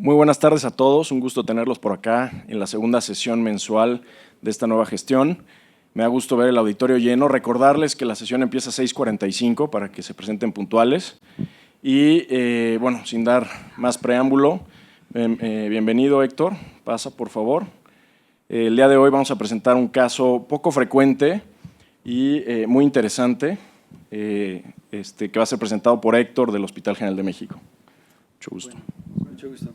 Muy buenas tardes a todos, un gusto tenerlos por acá en la segunda sesión mensual de esta nueva gestión. Me da gusto ver el auditorio lleno. Recordarles que la sesión empieza a 6:45 para que se presenten puntuales. Y bueno, sin dar más preámbulo, bienvenido Héctor, pasa por favor. El día de hoy vamos a presentar un caso poco frecuente y muy interesante que va a ser presentado por Héctor del Hospital General de México. Mucho gusto. Bueno, mucho gusto.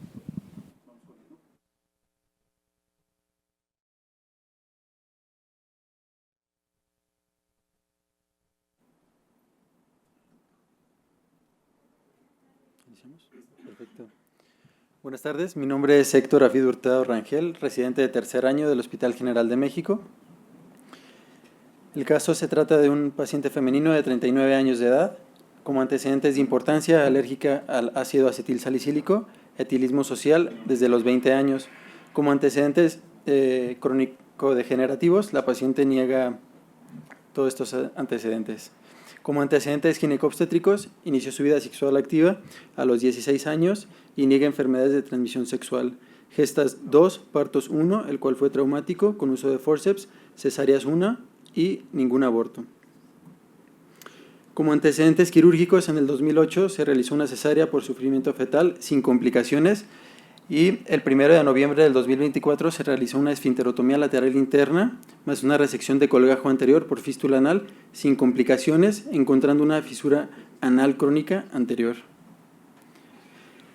Perfecto. Buenas tardes, mi nombre es Héctor Afid Hurtado Rangel, residente de tercer año del Hospital General de México. El caso se trata de un paciente femenino de 39 años de edad, como antecedentes de importancia alérgica al ácido acetil salicílico, etilismo social desde los 20 años. Como antecedentes crónico-degenerativos, la paciente niega todos estos antecedentes. Como antecedentes ginecobstétricos, inició su vida sexual activa a los 16 años y niega enfermedades de transmisión sexual. Gestas 2, partos 1, el cual fue traumático con uso de forceps, cesáreas 1 y ningún aborto. Como antecedentes quirúrgicos, en el 2008 se realizó una cesárea por sufrimiento fetal sin complicaciones y el 1 de noviembre del 2024 se realizó una esfinterotomía lateral interna más una resección de colgajo anterior por fístula anal sin complicaciones, encontrando una fisura anal crónica anterior.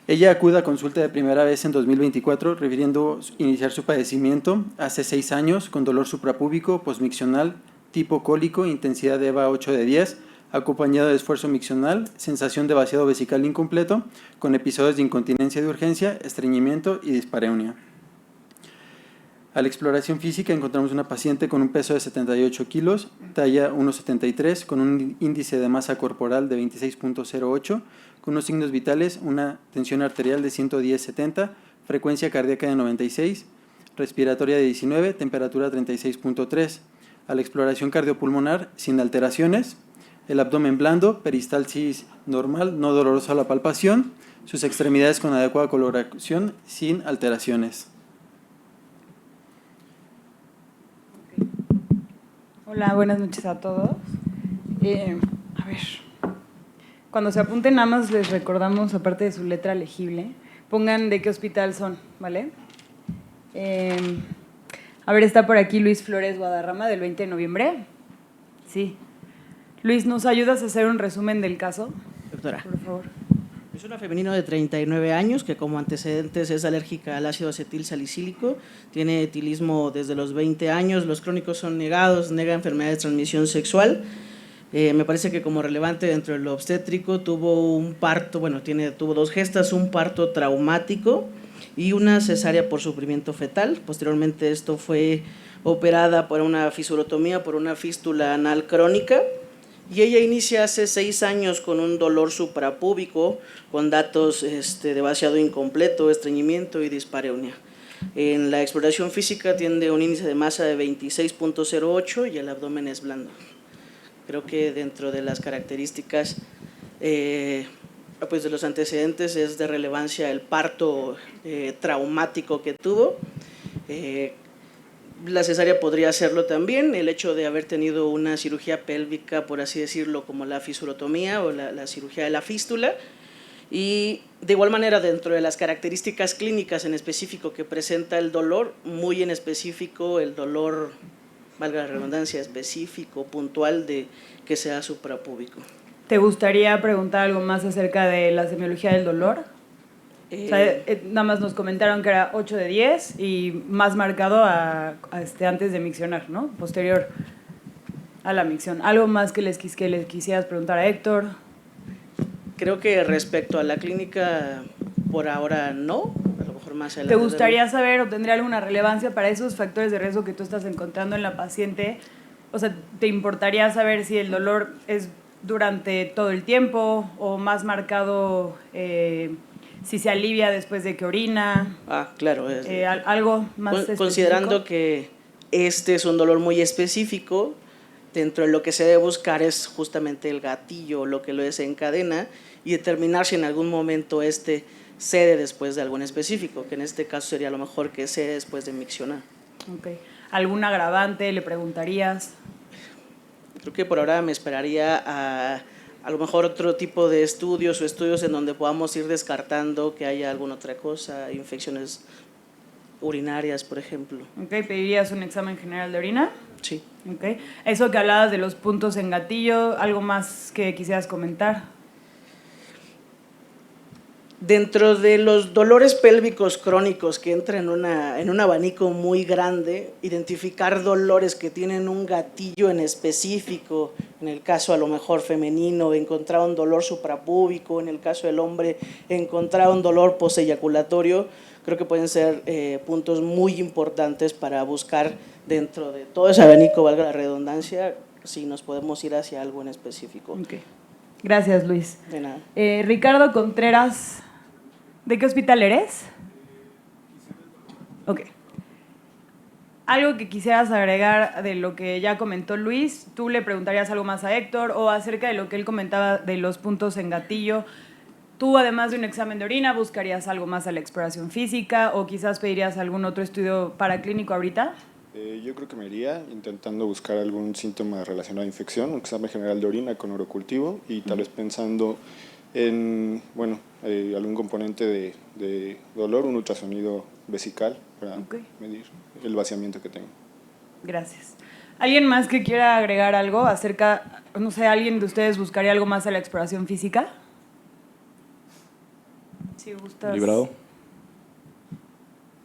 Ella acude a consulta de primera vez en 2024, refiriendo iniciar su padecimiento hace 6 años con dolor suprapúbico, posmiccional, tipo cólico, intensidad de EVA 8 de 10, acompañado de esfuerzo miccional, sensación de vaciado vesical incompleto, con episodios de incontinencia de urgencia, estreñimiento y dispareunia. A la exploración física encontramos una paciente con un peso de 78 kilos, talla 1,73, con un índice de masa corporal de 26.08, con unos signos vitales, una tensión arterial de 110/70, frecuencia cardíaca de 96, respiratoria de 19, temperatura 36.3. A la exploración cardiopulmonar sin alteraciones, el abdomen blando, peristalsis normal, no dolorosa a la palpación, sus extremidades con adecuada coloración, sin alteraciones. Hola, buenas noches a todos. A ver, cuando se apunten nada más les recordamos, aparte de su letra legible, pongan de qué hospital son, ¿vale? A ver, está por aquí Luis Flores Guadarrama, del 20 de noviembre. Sí. Luis, ¿nos ayudas a hacer un resumen del caso? Doctora. Por favor. Es una femenina de 39 años que como antecedentes es alérgica al ácido acetil salicílico, tiene etilismo desde los 20 años, los crónicos son negados, nega enfermedades de transmisión sexual. Me parece que como relevante dentro de lo obstétrico tuvo un parto, tuvo 2 gestas, un parto traumático y una cesárea por sufrimiento fetal. Posteriormente esto fue operada por una fisurotomía, por una fístula anal crónica. Y ella inicia hace 6 años con un dolor suprapúbico, con datos de vaciado incompleto, estreñimiento y dispareunia. En la exploración física tiene un índice de masa de 26.08 y el abdomen es blando. Creo que dentro de las características de los antecedentes es de relevancia el parto traumático que tuvo. La cesárea podría hacerlo también, el hecho de haber tenido una cirugía pélvica, por así decirlo, como la fisurotomía o la cirugía de la fístula. Y de igual manera, dentro de las características clínicas en específico que presenta el dolor, muy en específico el dolor, valga la redundancia, específico, puntual, de que sea suprapúbico. ¿Te gustaría preguntar algo más acerca de la semiología del dolor? O sea, nada más nos comentaron que era 8 de 10 y más marcado antes de miccionar, ¿no? Posterior a la micción. ¿Algo más que les quisieras preguntar a Héctor? Creo que respecto a la clínica, por ahora no, a lo mejor más adelante. ¿Te gustaría saber o tendría alguna relevancia para esos factores de riesgo que tú estás encontrando en la paciente? O sea, ¿te importaría saber si el dolor es durante todo el tiempo o más marcado si se alivia después de que orina? Claro. ¿Algo más específico? Considerando que este es un dolor muy específico, dentro de lo que se debe buscar es justamente el gatillo, lo que lo desencadena, y determinar si en algún momento cede después de algo en específico, que en este caso sería lo mejor que cede después de miccionar. Okay. ¿Algún agravante le preguntarías? Creo que por ahora me esperaría a lo mejor otro tipo de estudios o estudios en donde podamos ir descartando que haya alguna otra cosa, infecciones urinarias, por ejemplo. Okay. ¿Pedirías un examen general de orina? Sí. Okay. Eso que hablabas de los puntos en gatillo, ¿algo más que quisieras comentar? Dentro de los dolores pélvicos crónicos que entran en un abanico muy grande, identificar dolores que tienen un gatillo en específico, en el caso a lo mejor femenino, encontrar un dolor suprapúbico, en el caso del hombre, encontrar un dolor posteyaculatorio, creo que pueden ser puntos muy importantes para buscar dentro de todo ese abanico, valga la redundancia, si nos podemos ir hacia algo en específico. Okay. Gracias, Luis. De nada. Ricardo Contreras, ¿de qué hospital eres? Ok. Algo que quisieras agregar de lo que ya comentó Luis, ¿tú le preguntarías algo más a Héctor o acerca de lo que él comentaba de los puntos en gatillo? ¿Tú, además de un examen de orina, buscarías algo más a la exploración física o quizás pedirías algún otro estudio paraclínico ahorita? Yo creo que me iría intentando buscar algún síntoma relacionado a infección, un examen general de orina con urocultivo y tal vez pensando en algún componente de dolor, un ultrasonido vesical para medir el vaciamiento que tengo. Gracias. ¿Alguien más que quiera agregar algo acerca, no sé, alguien de ustedes buscaría algo más a la exploración física? Si gustas. Librado.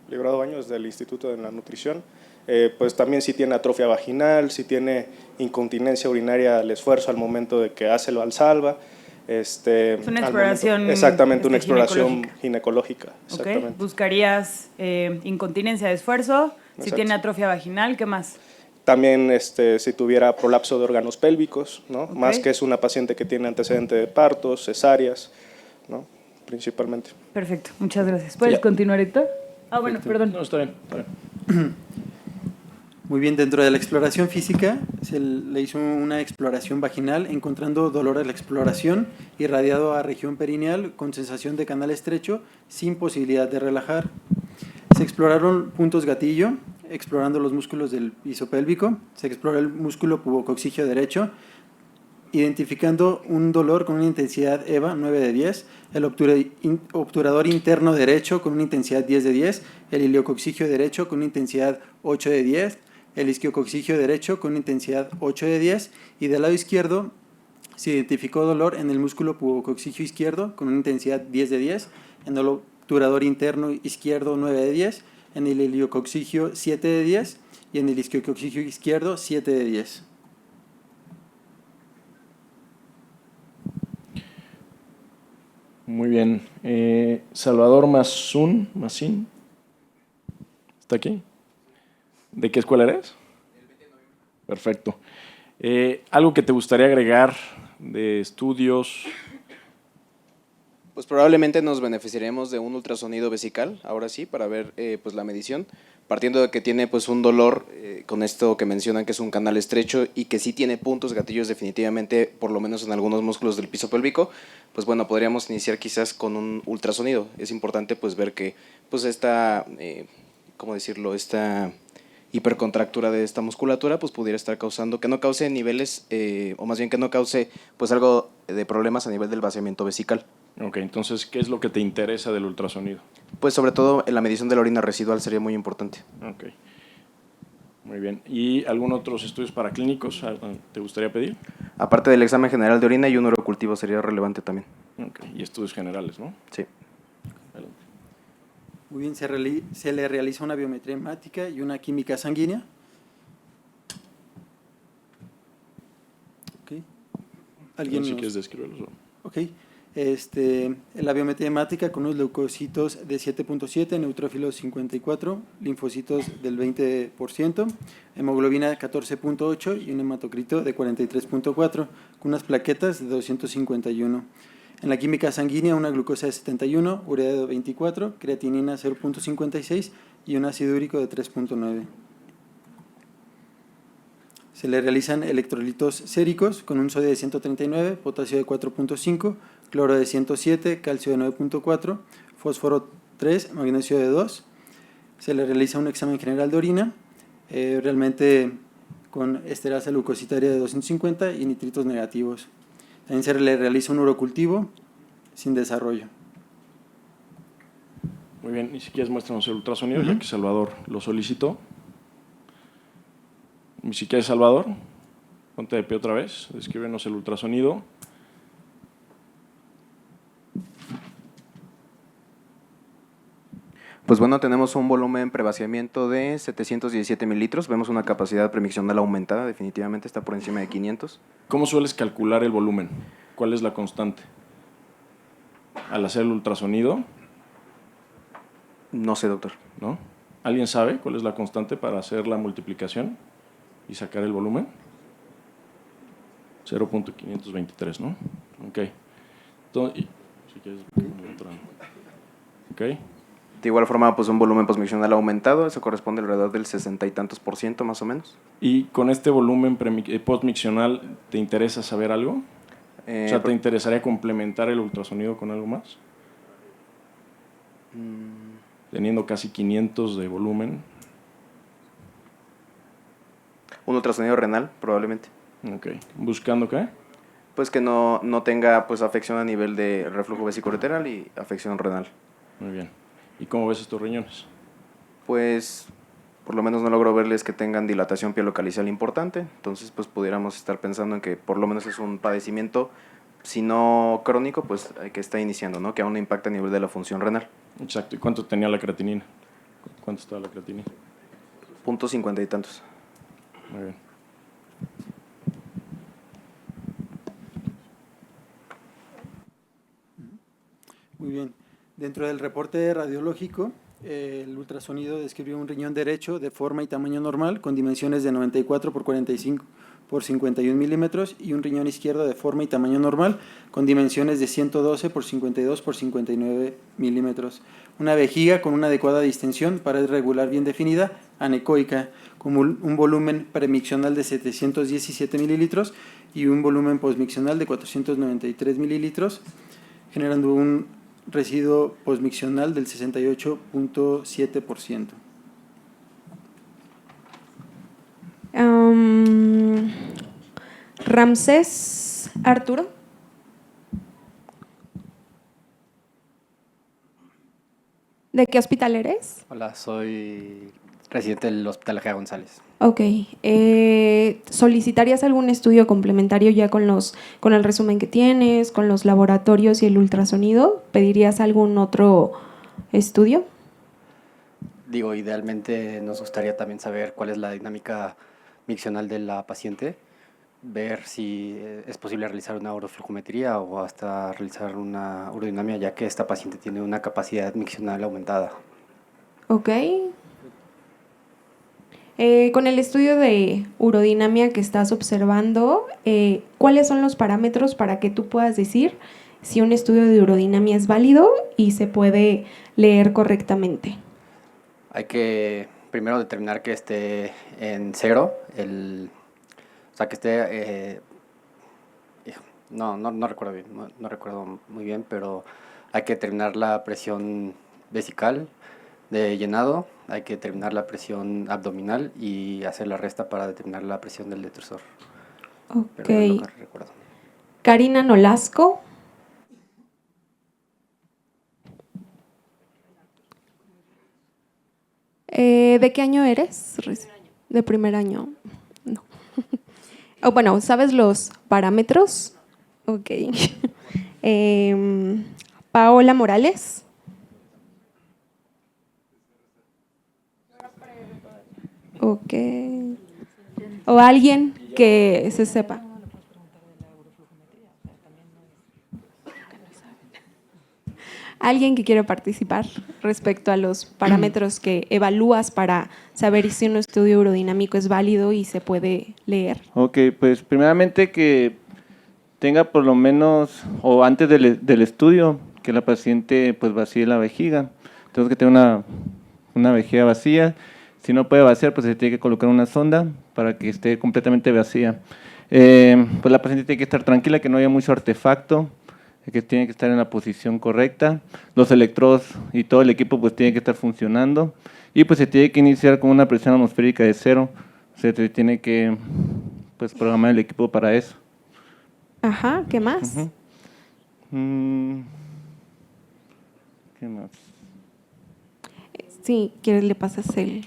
Librado Baños del Instituto de la Nutrición. Pues también si tiene atrofia vaginal, si tiene incontinencia urinaria al esfuerzo al momento de que hace lo Valsalva. Es una exploración exactamente, una exploración ginecológica. Okay. ¿Buscarías incontinencia de esfuerzo? Si Exacto. tiene atrofia vaginal, ¿qué más? También si tuviera prolapso de órganos pélvicos, ¿no? Okay. Más que es una paciente que tiene antecedente de partos, cesáreas, ¿no? Principalmente. Perfecto, muchas gracias. ¿Puedes continuar, Héctor? Bueno, perdón. No, está bien. Está bien. Muy bien, dentro de la exploración física se le hizo una exploración vaginal encontrando dolor a la exploración irradiado a región perineal con sensación de canal estrecho sin posibilidad de relajar. Se exploraron puntos gatillo, explorando los músculos del piso pélvico. Se exploró el músculo pubococcígeo derecho, identificando un dolor con una intensidad EVA 9 de 10, el obturador interno derecho con una intensidad 10 de 10, el iliococcígeo derecho con una intensidad 8 de 10, el isquiococcígeo derecho con una intensidad 8 de 10 y del lado izquierdo se identificó dolor en el músculo pubococcígeo izquierdo con una intensidad 10 de 10, en el obturador interno izquierdo 9 de 10, en el iliococcígeo 7 de 10 y en el isquiococcígeo izquierdo 7 de 10. Muy bien. Salvador Masín. ¿Está aquí? ¿De qué escuela eres? Perfecto. ¿Algo que te gustaría agregar de estudios? Pues probablemente nos beneficiaremos de un ultrasonido vesical, ahora sí, para ver pues la medición, partiendo de que tiene pues un dolor con esto que mencionan que es un canal estrecho y que sí tiene puntos gatillos definitivamente, por lo menos en algunos músculos del piso pélvico, pues bueno, podríamos iniciar quizás con un ultrasonido. Es importante pues ver que pues esta, ¿cómo decirlo?, esta hipercontractura de esta musculatura pues pudiera estar causando, que no cause niveles, o más bien que no cause pues algo de problemas a nivel del vaciamiento vesical. Ok, entonces, ¿qué es lo que te interesa del ultrasonido? Pues sobre todo en la medición de la orina residual sería muy importante. Ok, muy bien. ¿Y algún otros estudios paraclínicos te gustaría pedir? Aparte del examen general de orina y un urocultivo sería relevante también. Ok, y estudios generales, ¿no? Sí. Adelante. Muy bien, se le realiza una biometría hemática y una química sanguínea. Okay. ¿Alguien si quieres describirlo? Ok. La biometría hemática con unos leucocitos de 7.7, neutrófilos 54, linfocitos del 20%, hemoglobina 14.8 y un hematocrito de 43.4, con unas plaquetas de 251. En la química sanguínea, una glucosa de 71, urea de 24, creatinina 0.56 y un ácido úrico de 3.9. Se le realizan electrolitos séricos con un sodio de 139, potasio de 4.5, cloro de 107, calcio de 9.4, fósforo 3, magnesio de 2. Se le realiza un examen general de orina, realmente con esterasa leucocitaria de 250 y nitritos negativos. También se le realiza un urocultivo sin desarrollo. Muy bien, y si quieres muéstranos el ultrasonido, ya que Salvador lo solicitó. Y si quieres, Salvador, ponte de pie otra vez, descríbenos el ultrasonido. Pues bueno, tenemos un volumen prevaciamiento de 717 mililitros, vemos una capacidad premiccional aumentada, definitivamente está por encima de 500. ¿Cómo sueles calcular el volumen? ¿Cuál es la constante? Al hacer el ultrasonido, No sé, doctor. ¿no? ¿Alguien sabe cuál es la constante para hacer la multiplicación y sacar el volumen? 0.523, ¿no? Ok. Entonces, si quieres, ok. De igual forma, pues un volumen postmiccional aumentado, eso corresponde alrededor del 60 y tantos % más o menos. ¿Y con este volumen postmiccional te interesa saber algo? O sea, ¿te interesaría complementar el ultrasonido con algo más? Teniendo casi 500 de volumen. Un ultrasonido renal, probablemente. Ok. ¿Buscando qué? Pues que no tenga pues afección a nivel de reflujo vesicoureteral y afección renal. Muy bien. ¿Y cómo ves estos riñones? Pues por lo menos no logro verles que tengan dilatación pielocalicial importante, entonces pues pudiéramos estar pensando en que por lo menos es un padecimiento, si no crónico, pues que está iniciando, ¿no? Que aún no impacta a nivel de la función renal. Exacto. ¿Y cuánto tenía la creatinina? ¿Cuánto estaba la creatinina? 0.50 y tantos. Muy bien. Muy bien. Dentro del reporte radiológico, el ultrasonido describió un riñón derecho de forma y tamaño normal con dimensiones de 94 por 45 por 51 milímetros y un riñón izquierdo de forma y tamaño normal con dimensiones de 112 por 52 por 59 milímetros. Una vejiga con una adecuada distensión, pared regular bien definida, anecoica, con un volumen premiccional de 717 mililitros y un volumen postmiccional de 493 mililitros, generando un residuo postmiccional del 68.7%. Ramsés Arturo. ¿De qué hospital eres? Hola, soy residente del Hospital Ejea González. Ok. ¿Solicitarías algún estudio complementario ya con el resumen que tienes, con los laboratorios y el ultrasonido? ¿Pedirías algún otro estudio? Digo, idealmente nos gustaría también saber cuál es la dinámica miccional de la paciente, ver si es posible realizar una uroflujometría o hasta realizar una urodinamia, ya que esta paciente tiene una capacidad miccional aumentada. Ok. Con el estudio de urodinamia que estás observando, ¿cuáles son los parámetros para que tú puedas decir si un estudio de urodinamia es válido y se puede leer correctamente? Hay que primero determinar que esté en 0, o sea, que esté, no recuerdo bien, no recuerdo muy bien, pero hay que determinar la presión vesical de llenado, hay que determinar la presión abdominal y hacer la resta para determinar la presión del detrusor. Ok. Pero es lo que recuerdo. Karina Nolasco. ¿De qué año eres? De primer año. No. Oh, bueno, ¿sabes los parámetros? Ok. Paola Morales. Ok. O alguien que se sepa. Alguien que quiera participar respecto a los parámetros que evalúas para saber si un estudio urodinámico es válido y se puede leer. Ok, pues primeramente que tenga por lo menos, o antes del estudio, que la paciente pues vacíe la vejiga. Entonces que tenga una vejiga vacía. Si no puede vaciar, pues se tiene que colocar una sonda para que esté completamente vacía. Pues la paciente tiene que estar tranquila, que no haya mucho artefacto que tiene que estar en la posición correcta, los electrodos y todo el equipo pues tiene que estar funcionando y pues se tiene que iniciar con una presión atmosférica de 0, se tiene que pues programar el equipo para eso. Ajá, ¿qué más? ¿Qué más? Sí, ¿quieres le pasas el...?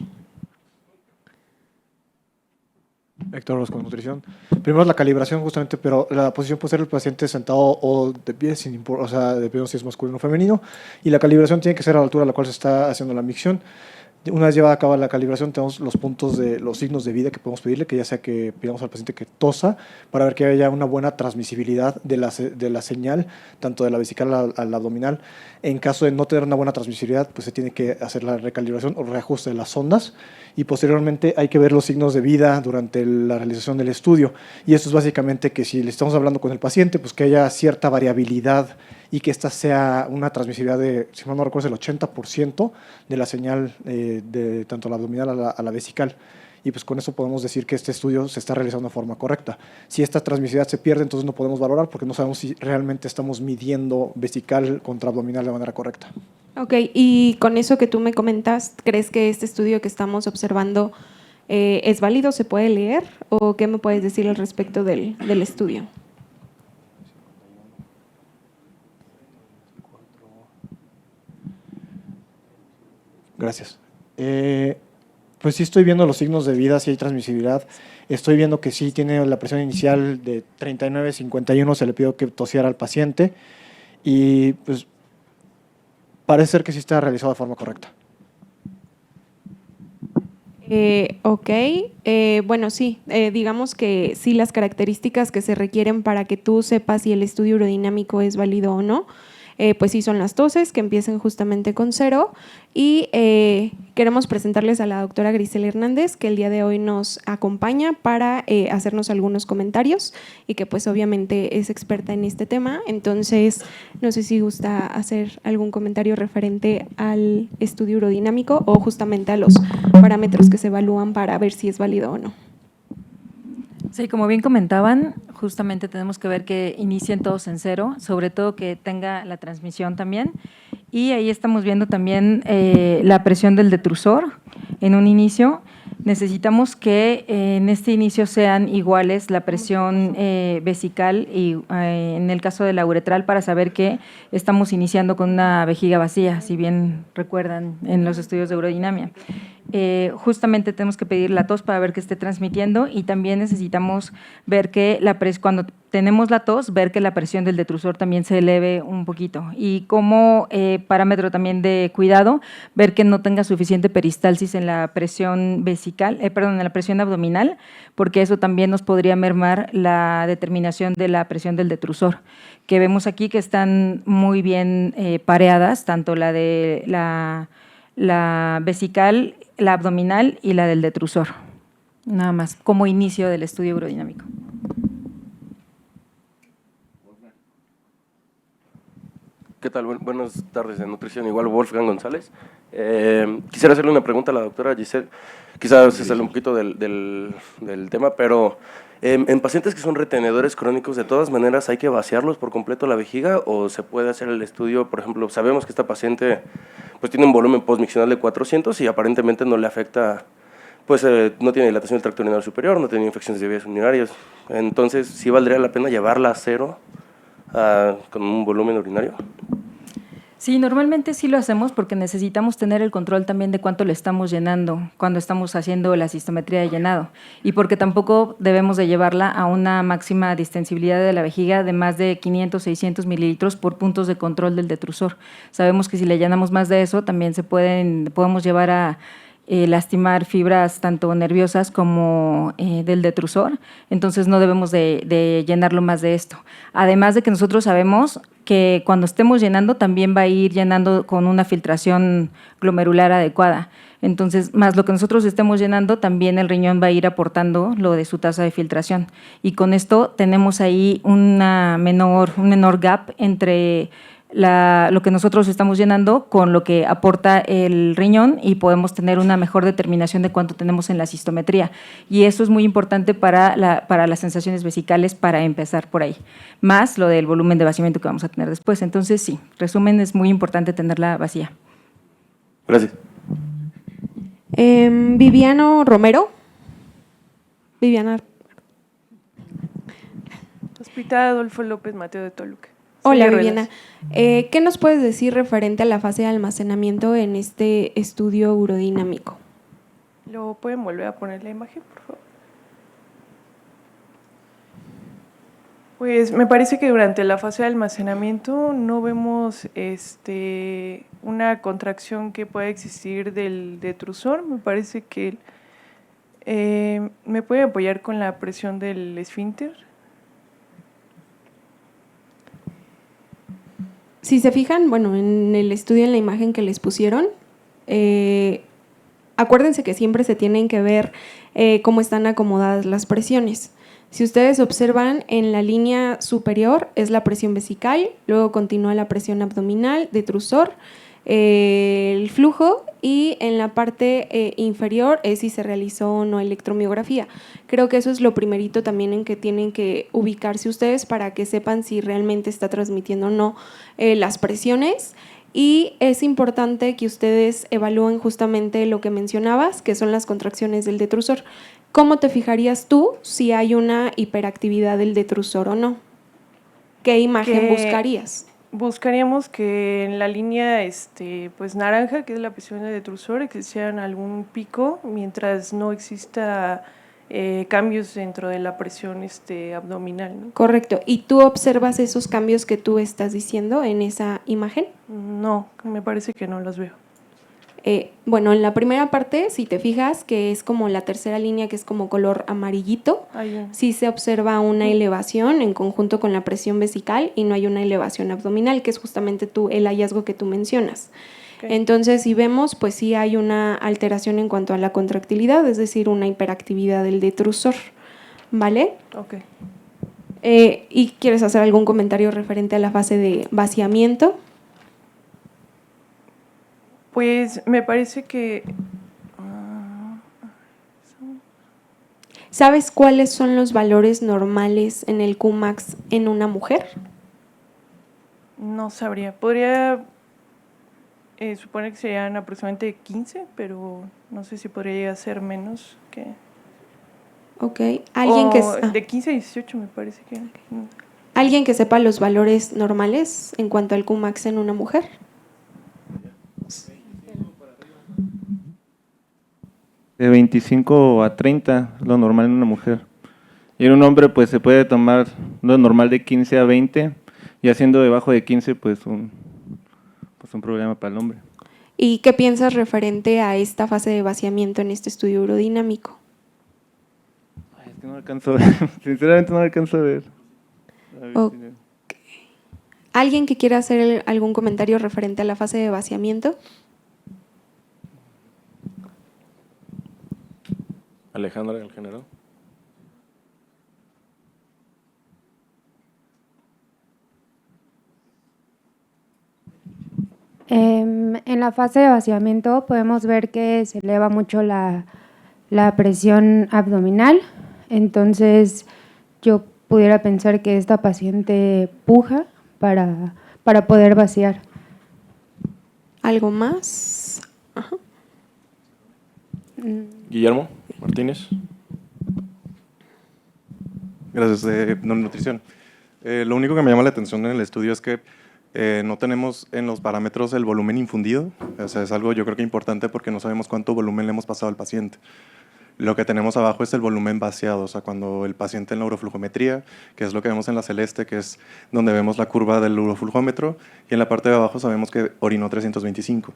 Héctor Orozco, nutrición. Primero la calibración justamente, pero la posición puede ser el paciente sentado o de pie, o sea, dependiendo si es masculino o femenino, y la calibración tiene que ser a la altura a la cual se está haciendo la micción. Una vez llevada a cabo la calibración, tenemos los puntos de los signos de vida que podemos pedirle, que ya sea que pidamos al paciente que tosa, para ver que haya una buena transmisibilidad de la señal, tanto de la vesical al abdominal. En caso de no tener una buena transmisibilidad, pues se tiene que hacer la recalibración o reajuste de las ondas, y posteriormente hay que ver los signos de vida durante la realización del estudio. Y esto es básicamente que si le estamos hablando con el paciente, pues que haya cierta variabilidad y que esta sea una transmisibilidad de, si mal no recuerdo, el 80% de la señal de tanto la abdominal a la vesical. Y pues con eso podemos decir que este estudio se está realizando de forma correcta. Si esta transmisibilidad se pierde, entonces no podemos valorar porque no sabemos si realmente estamos midiendo vesical contra abdominal de manera correcta. Ok, y con eso que tú me comentas, ¿crees que este estudio que estamos observando es válido? ¿Se puede leer? ¿O qué me puedes decir al respecto del estudio? Gracias. Pues sí estoy viendo los signos de vida, sí hay transmisibilidad. Estoy viendo que sí tiene la presión inicial de 39-51, se le pidió que tosiera al paciente y pues parece ser que sí está realizado de forma correcta. Ok, bueno, sí, digamos que sí las características que se requieren para que tú sepas si el estudio urodinámico es válido o no, pues sí son las toses que empiecen justamente con 0 y queremos presentarles a la doctora Grisela Hernández, que el día de hoy nos acompaña para hacernos algunos comentarios y que pues obviamente es experta en este tema. Entonces no sé si gusta hacer algún comentario referente al estudio urodinámico o justamente a los parámetros que se evalúan para ver si es válido o no. Sí, como bien comentaban, justamente tenemos que ver que inicien todos en 0, sobre todo que tenga la transmisión también. Y ahí estamos viendo también la presión del detrusor en un inicio. Necesitamos que en este inicio sean iguales la presión vesical y en el caso de la uretral para saber que estamos iniciando con una vejiga vacía, si bien recuerdan en los estudios de urodinamia. Justamente tenemos que pedir la tos para ver que esté transmitiendo y también necesitamos ver que cuando tenemos la tos, ver que la presión del detrusor también se eleve un poquito y como parámetro también de cuidado, ver que no tenga suficiente peristalsis en la presión vesical, en la presión abdominal, porque eso también nos podría mermar la determinación de la presión del detrusor, que vemos aquí que están muy bien pareadas, tanto la de la vesical, la abdominal y la del detrusor, nada más, como inicio del estudio urodinámico. ¿Qué tal? Buenas tardes de nutrición, igual Wolfgang González. Quisiera hacerle una pregunta a la doctora Giselle, quizás se sale un poquito del tema, pero en pacientes que son retenedores crónicos, ¿de todas maneras hay que vaciarlos por completo la vejiga o se puede hacer el estudio? Por ejemplo, sabemos que esta paciente pues tiene un volumen postmiccional de 400 y aparentemente no le afecta, pues no tiene dilatación del tracto urinario superior, no tiene infecciones de vías urinarias, entonces ¿sí valdría la pena llevarla a 0 con un volumen urinario? Sí, normalmente sí lo hacemos porque necesitamos tener el control también de cuánto le estamos llenando cuando estamos haciendo la cistometría de llenado y porque tampoco debemos de llevarla a una máxima distensibilidad de la vejiga de más de 500, 600 mililitros por puntos de control del detrusor. Sabemos que si le llenamos más de eso también podemos llevar a lastimar fibras tanto nerviosas como del detrusor, entonces no debemos de llenarlo más de esto. Además de que nosotros sabemos que cuando estemos llenando también va a ir llenando con una filtración glomerular adecuada, entonces más lo que nosotros estemos llenando también el riñón va a ir aportando lo de su tasa de filtración y con esto tenemos ahí un menor gap entre lo que nosotros estamos llenando con lo que aporta el riñón y podemos tener una mejor determinación de cuánto tenemos en la cistometría. Y eso es muy importante para las sensaciones vesicales para empezar por ahí, más lo del volumen de vaciamiento que vamos a tener después. Entonces, sí, resumen, es muy importante tenerla vacía. Gracias. Viviano Romero. Viviana. Hospital Adolfo López Mateo de Toluca. Hola, Soy Viviana. ¿Qué nos puedes decir referente a la fase de almacenamiento en este estudio urodinámico? ¿Lo pueden volver a poner la imagen, por favor? Pues me parece que durante la fase de almacenamiento no vemos una contracción que pueda existir del detrusor. Me parece que me puede apoyar con la presión del esfínter. Si se fijan, bueno, en el estudio, en la imagen que les pusieron, acuérdense que siempre se tienen que ver cómo están acomodadas las presiones. Si ustedes observan, en la línea superior es la presión vesical, luego continúa la presión abdominal, detrusor, el flujo, y en la parte inferior es si se realizó o no electromiografía. Creo que eso es lo primerito también en que tienen que ubicarse ustedes para que sepan si realmente está transmitiendo o no las presiones. Y es importante que ustedes evalúen justamente lo que mencionabas, que son las contracciones del detrusor. ¿Cómo te fijarías tú si hay una hiperactividad del detrusor o no? ¿Qué imagen buscarías? Buscaríamos que en la línea pues naranja, que es la presión del detrusor, existieran algún pico, mientras no exista cambios dentro de la presión abdominal, ¿no? Correcto. ¿Y tú observas esos cambios que tú estás diciendo en esa imagen? No, me parece que no los veo. Bueno, en la primera parte, si te fijas, que es como la tercera línea, que es como color amarillito, sí se observa una elevación en conjunto con la presión vesical y no hay una elevación abdominal, que es justamente el hallazgo que tú mencionas. Okay. Entonces, si vemos, pues sí hay una alteración en cuanto a la contractilidad, es decir, una hiperactividad del detrusor, ¿vale? Ok. ¿Y quieres hacer algún comentario referente a la fase de vaciamiento? Pues me parece que… ¿Sabes cuáles son los valores normales en el Qmax en una mujer? No sabría. Podría suponer que serían aproximadamente 15, pero no sé si podría llegar a ser menos que… Ok. ¿Alguien que de 15 a 18 me parece que… ¿Alguien que sepa los valores normales en cuanto al Qmax en una mujer? De 25 a 30, lo normal en una mujer. Y en un hombre, pues se puede tomar lo normal de 15 a 20, y haciendo debajo de 15, pues un problema para el hombre. ¿Y qué piensas referente a esta fase de vaciamiento en este estudio urodinámico? Ay, es que no alcanzo a ver, sinceramente no alcanzo a ver. Okay. ¿Alguien que quiera hacer algún comentario referente a la fase de vaciamiento? Alejandra, el general. En la fase de vaciamiento podemos ver que se eleva mucho la presión abdominal, entonces yo pudiera pensar que esta paciente puja para poder vaciar. ¿Algo más? Ajá. Guillermo Martínez. Gracias, nutrición. Lo único que me llama la atención en el estudio es que no tenemos en los parámetros el volumen infundido. O sea, es algo yo creo que importante porque no sabemos cuánto volumen le hemos pasado al paciente. Lo que tenemos abajo es el volumen vaciado, o sea, cuando el paciente en la uroflujometría, que es lo que vemos en la celeste, que es donde vemos la curva del uroflujómetro, y en la parte de abajo sabemos que orinó 325.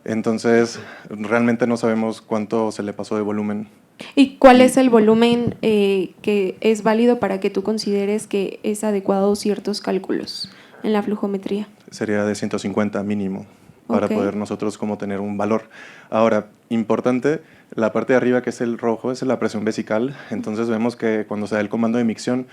Entonces, realmente no sabemos cuánto se le pasó de volumen. ¿Y cuál es el volumen que es válido para que tú consideres que es adecuado ciertos cálculos en la flujometría? Sería de 150 mínimo, para poder nosotros como tener un valor. Ahora, importante, la parte de arriba, que es el rojo, es la presión vesical. Entonces vemos que cuando se da el comando de micción,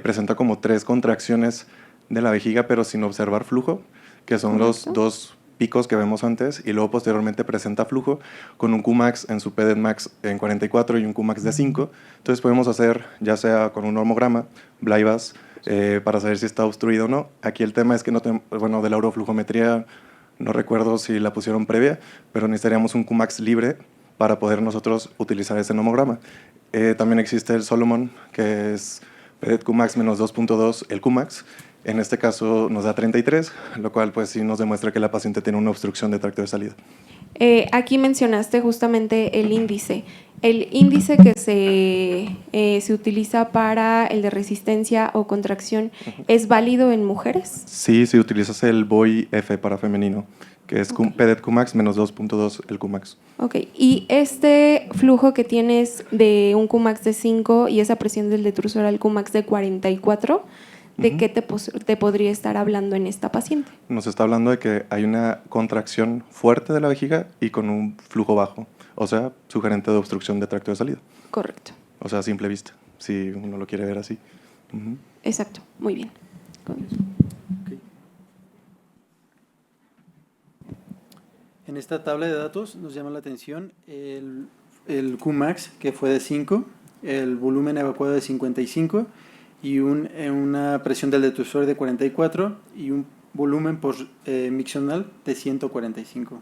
presenta como 3 contracciones de la vejiga, pero sin observar flujo, que son los dos picos que vemos antes, y luego posteriormente presenta flujo con un Qmax en su PDET max en 44 y un Qmax de 5. Entonces podemos hacer, ya sea con un normograma, Blybus, para saber si está obstruido o no. Aquí el tema es que no bueno, de la uroflujometría no recuerdo si la pusieron previa, pero necesitaríamos un Qmax libre para poder nosotros utilizar ese nomograma. También existe el Solomon, que es PDET Qmax menos 2.2, el Qmax. En este caso nos da 33, lo cual pues sí nos demuestra que la paciente tiene una obstrucción de tracto de salida. Aquí mencionaste justamente el índice. El índice que se utiliza para el de resistencia o contracción, ¿es válido en mujeres? Sí, si utilizas el BOI-F para femenino, que es PDET Qmax menos 2.2 el Qmax. Ok, y este flujo que tienes de un Qmax de 5 y esa presión del detrusor al Qmax de 44, ¿de qué te podría estar hablando en esta paciente? Nos está hablando de que hay una contracción fuerte de la vejiga y con un flujo bajo, o sea, sugerente de obstrucción de tracto de salida. Correcto. O sea, a simple vista, si uno lo quiere ver así. Exacto, muy bien. En esta tabla de datos nos llama la atención el Qmax, que fue de 5, el volumen evacuado de 55 y una presión del detrusor de 44 y un volumen miccional de 145.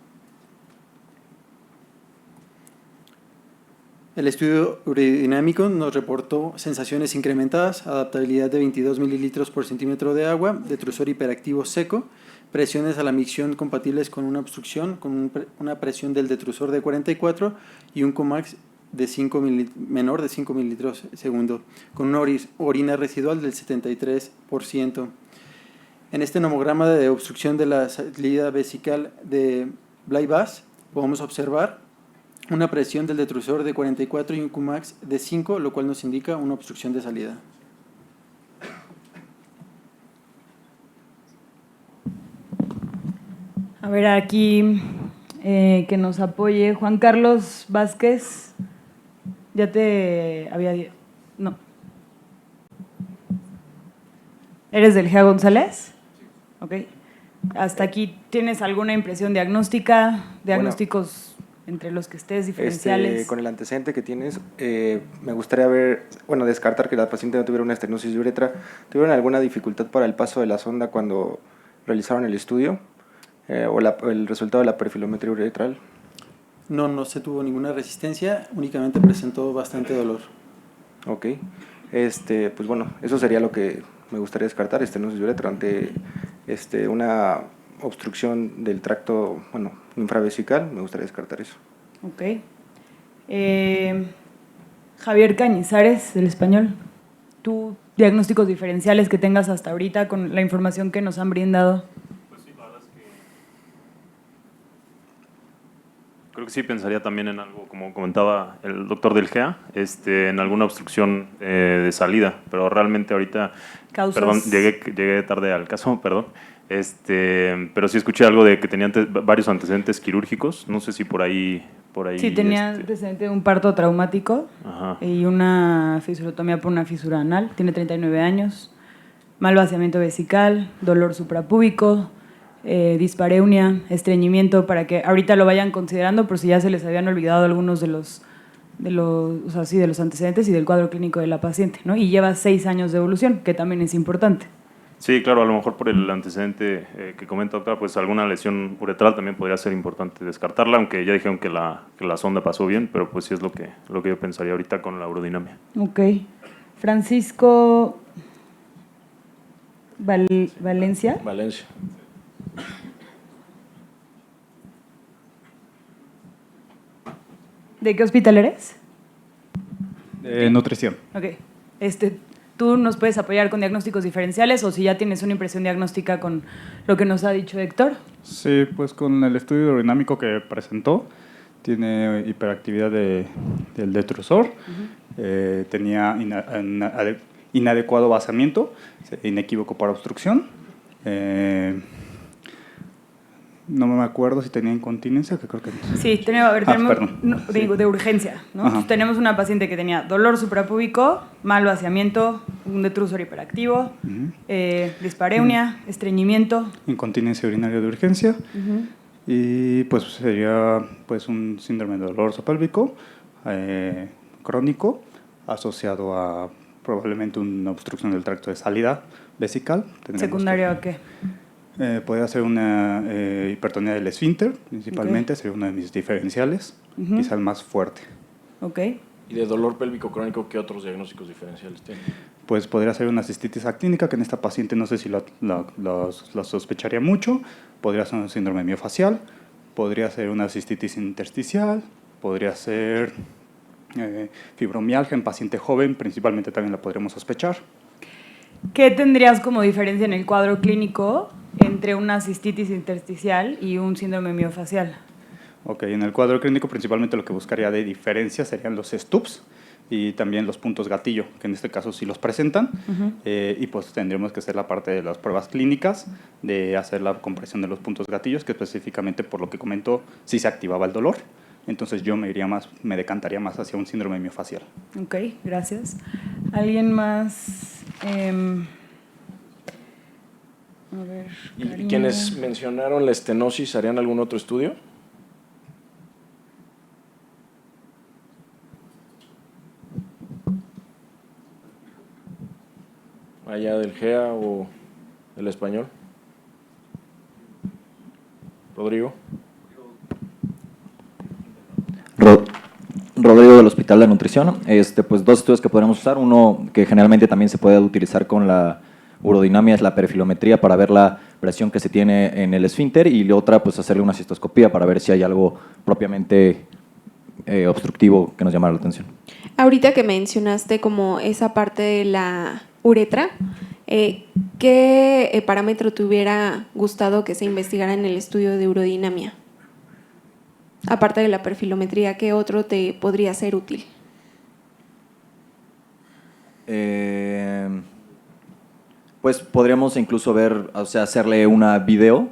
El estudio urodinamico nos reportó sensaciones incrementadas, adaptabilidad de 22 mililitros por centímetro de agua, detrusor hiperactivo seco, presiones a la micción compatibles con una obstrucción, con una presión del detrusor de 44 y un Qmax de menor de 5 mililitros segundo, con una orina residual del 73%. En este nomograma de obstrucción de la salida vesical de Blybus podemos observar una presión del detrusor de 44 y un Qmax de 5, lo cual nos indica una obstrucción de salida. A ver, aquí que nos apoye Juan Carlos Vázquez. Ya te había... No. ¿Eres del GEA González? Ok. Hasta aquí, ¿tienes alguna impresión diagnóstica? ¿Diagnósticos entre los que estés diferenciales? Con el antecedente que tienes, me gustaría descartar que la paciente no tuviera una estenosis de uretra. ¿Tuvieron alguna dificultad para el paso de la sonda cuando realizaron el estudio? ¿O el resultado de la perfilometría uretral? No se tuvo ninguna resistencia, únicamente presentó bastante dolor. Ok. Pues bueno, eso sería lo que me gustaría descartar, estenosis de uretra ante una obstrucción del tracto, infravesical, me gustaría descartar eso. Ok. Javier Cañizares, del Español. ¿Tú diagnósticos diferenciales que tengas hasta ahorita con la información que nos han brindado? Creo que sí pensaría también en algo, como comentaba el doctor del GEA, en alguna obstrucción de salida, pero realmente ahorita, ¿Causas? Perdón, llegué tarde al caso, perdón, pero sí escuché algo de que tenía varios antecedentes quirúrgicos, no sé si por ahí sí, tenía antecedente de un parto traumático. Ajá. Y una fisurotomía por una fisura anal, tiene 39 años, mal vaciamiento vesical, dolor suprapúbico, dispareunia, estreñimiento, para que ahorita lo vayan considerando por si ya se les habían olvidado algunos de los antecedentes y del cuadro clínico de la paciente, ¿no? Y lleva 6 años de evolución, que también es importante. Sí, claro, a lo mejor por el antecedente que comenta, doctora, pues alguna lesión uretral también podría ser importante descartarla, aunque ya dijeron que la sonda pasó bien, pero pues sí es lo que yo pensaría ahorita con la urodinamia. Ok. Francisco Valencia. Valencia. ¿De qué hospital eres? Nutrición. Ok. ¿Tú nos puedes apoyar con diagnósticos diferenciales o si ya tienes una impresión diagnóstica con lo que nos ha dicho Héctor? Sí, pues con el estudio aerodinámico que presentó, tiene hiperactividad del detrusor, tenía inadecuado vaciamiento, inequívoco para obstrucción, No me acuerdo si tenía incontinencia, que creo que no. Sí, tenemos, perdón. digo, de urgencia, ¿no? Ajá. Entonces, tenemos una paciente que tenía dolor suprapúbico, mal vaciamiento, un detrusor hiperactivo, dispareunia, estreñimiento. Incontinencia urinaria de urgencia. Y pues sería pues un síndrome de dolor pélvico crónico asociado a probablemente una obstrucción del tracto de salida vesical. ¿Secundario a qué? Podría ser una hipertonía del esfínter, principalmente, sería uno de mis diferenciales, quizá el más fuerte. Ok. ¿Y de dolor pélvico crónico qué otros diagnósticos diferenciales tiene? Pues podría ser una cistitis actínica, que en esta paciente no sé si la sospecharía mucho, podría ser un síndrome miofacial, podría ser una cistitis intersticial, podría ser fibromialgia en paciente joven, principalmente también la podríamos sospechar. ¿Qué tendrías como diferencia en el cuadro clínico entre una cistitis intersticial y un síndrome miofacial? Ok, en el cuadro clínico principalmente lo que buscaría de diferencia serían los STUPS y también los puntos gatillo, que en este caso sí los presentan, y pues tendríamos que hacer la parte de las pruebas clínicas, de hacer la compresión de los puntos gatillos, que específicamente por lo que comentó, sí se activaba el dolor. Entonces yo me decantaría más hacia un síndrome miofacial. Ok, gracias. ¿Alguien más? A ver, ¿Y quienes mencionaron la estenosis harían algún otro estudio? Allá del GEA o del español. Rodrigo. Rodrigo del Hospital de Nutrición. Pues dos estudios que podemos usar. Uno que generalmente también se puede utilizar con la urodinamia es la perfilometría para ver la presión que se tiene en el esfínter, y la otra pues hacerle una cistoscopía para ver si hay algo propiamente obstructivo que nos llama la atención. Ahorita que mencionaste como esa parte de la uretra, ¿qué parámetro te hubiera gustado que se investigara en el estudio de urodinamia? Aparte de la perfilometría, ¿qué otro te podría ser útil? Pues podríamos incluso ver, o sea, hacerle una video.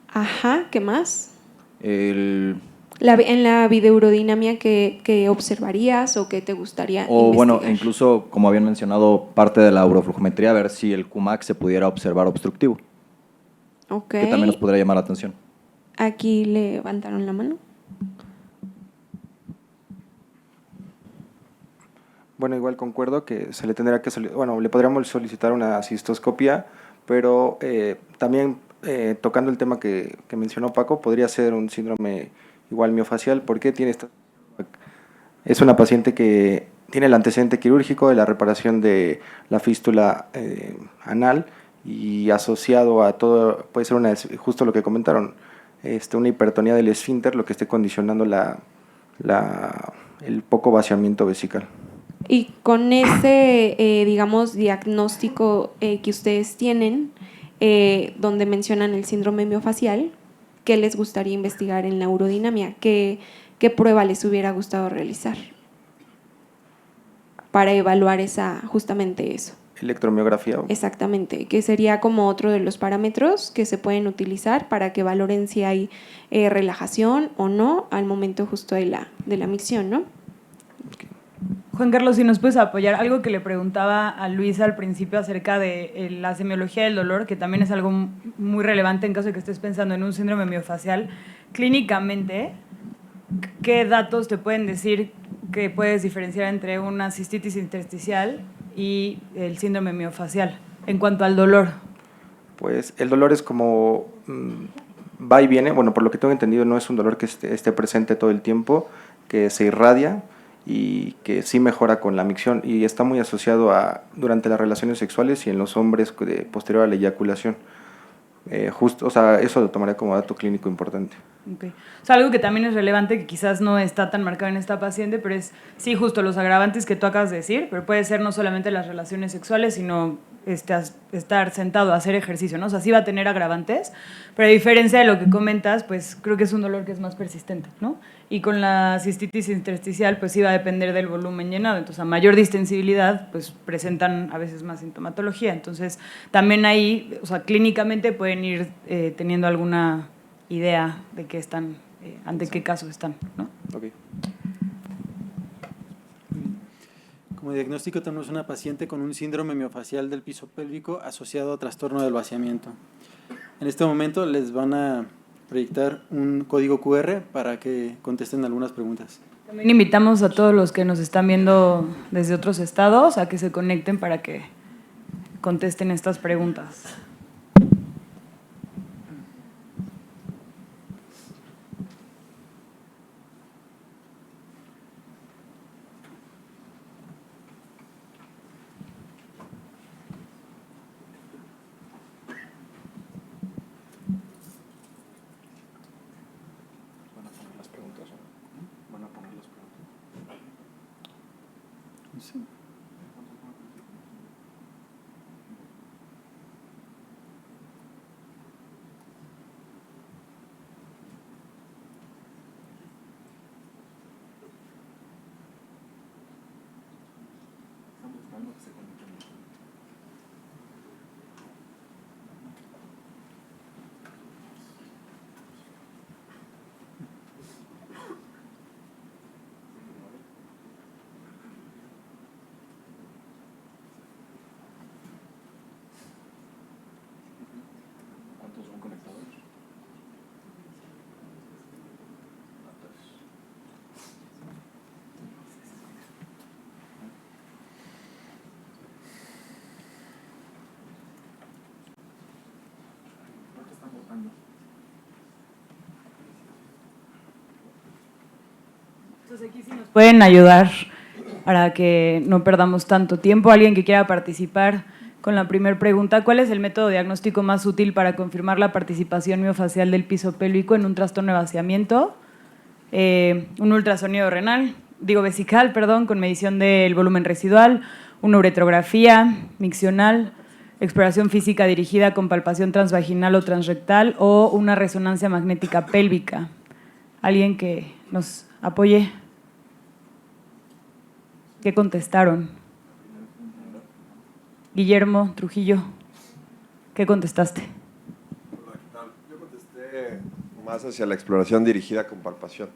Ajá, ¿qué más? En la videourodinamia, ¿qué observarías o qué te gustaría o investigar? bueno, incluso, como habían mencionado, parte de la uroflujometría, ver si el QMAC se pudiera observar obstructivo. Ok. Que también nos podría llamar la atención. Aquí levantaron la mano. Bueno, igual concuerdo que se le tendrá que le podríamos solicitar una cistoscopia, pero también tocando el tema que mencionó Paco, podría ser un síndrome igual miofacial, porque es una paciente que tiene el antecedente quirúrgico de la reparación de la fístula anal, y asociado a todo, puede ser justo lo que comentaron, una hipertonía del esfínter, lo que esté condicionando el poco vaciamiento vesical. Y con ese, digamos, diagnóstico que ustedes tienen, donde mencionan el síndrome miofacial, ¿qué les gustaría investigar en la urodinamia? ¿Qué prueba les hubiera gustado realizar para evaluar justamente eso? Electromiografía. Exactamente, que sería como otro de los parámetros que se pueden utilizar para que valoren si hay relajación o no al momento justo de la micción, ¿no? Juan Carlos, si nos puedes apoyar, algo que le preguntaba a Luisa al principio acerca de la semiología del dolor, que también es algo muy relevante en caso de que estés pensando en un síndrome miofacial. Clínicamente, ¿qué datos te pueden decir que puedes diferenciar entre una cistitis intersticial y el síndrome miofacial en cuanto al dolor? Pues el dolor es como va y viene. Bueno, por lo que tengo entendido, no es un dolor que esté presente todo el tiempo, que se irradia y que sí mejora con la micción, y está muy asociado durante las relaciones sexuales y en los hombres posterior a la eyaculación. Eso lo tomaría como dato clínico importante. Okay. O sea, algo que también es relevante, que quizás no está tan marcado en esta paciente, pero es, sí, justo los agravantes que tú acabas de decir, pero puede ser no solamente las relaciones sexuales, sino estar sentado a hacer ejercicio, ¿no? O sea, sí va a tener agravantes, pero a diferencia de lo que comentas, pues creo que es un dolor que es más persistente, ¿no? Y con la cistitis intersticial, pues sí va a depender del volumen llenado. Entonces, a mayor distensibilidad, pues presentan a veces más sintomatología. Entonces, también ahí, o sea, clínicamente pueden ir teniendo alguna idea de qué están, ante qué caso están, ¿no? Okay. Como diagnóstico tenemos una paciente con un síndrome miofacial del piso pélvico asociado a trastorno del vaciamiento. En este momento les van a proyectar un código QR para que contesten algunas preguntas. También invitamos a todos los que nos están viendo desde otros estados a que se conecten para que contesten estas preguntas. Sí. Entonces aquí sí nos pueden ayudar para que no perdamos tanto tiempo. Alguien que quiera participar con la primera pregunta, ¿cuál es el método diagnóstico más útil para confirmar la participación miofacial del piso pélvico en un trastorno de vaciamiento? Un ultrasonido vesical, con medición del volumen residual, una uretrografía miccional, exploración física dirigida con palpación transvaginal o transrectal o una resonancia magnética pélvica. ¿Alguien que nos apoye? ¿Qué contestaron? Guillermo Trujillo, ¿qué contestaste? Yo contesté más hacia la exploración dirigida con palpación,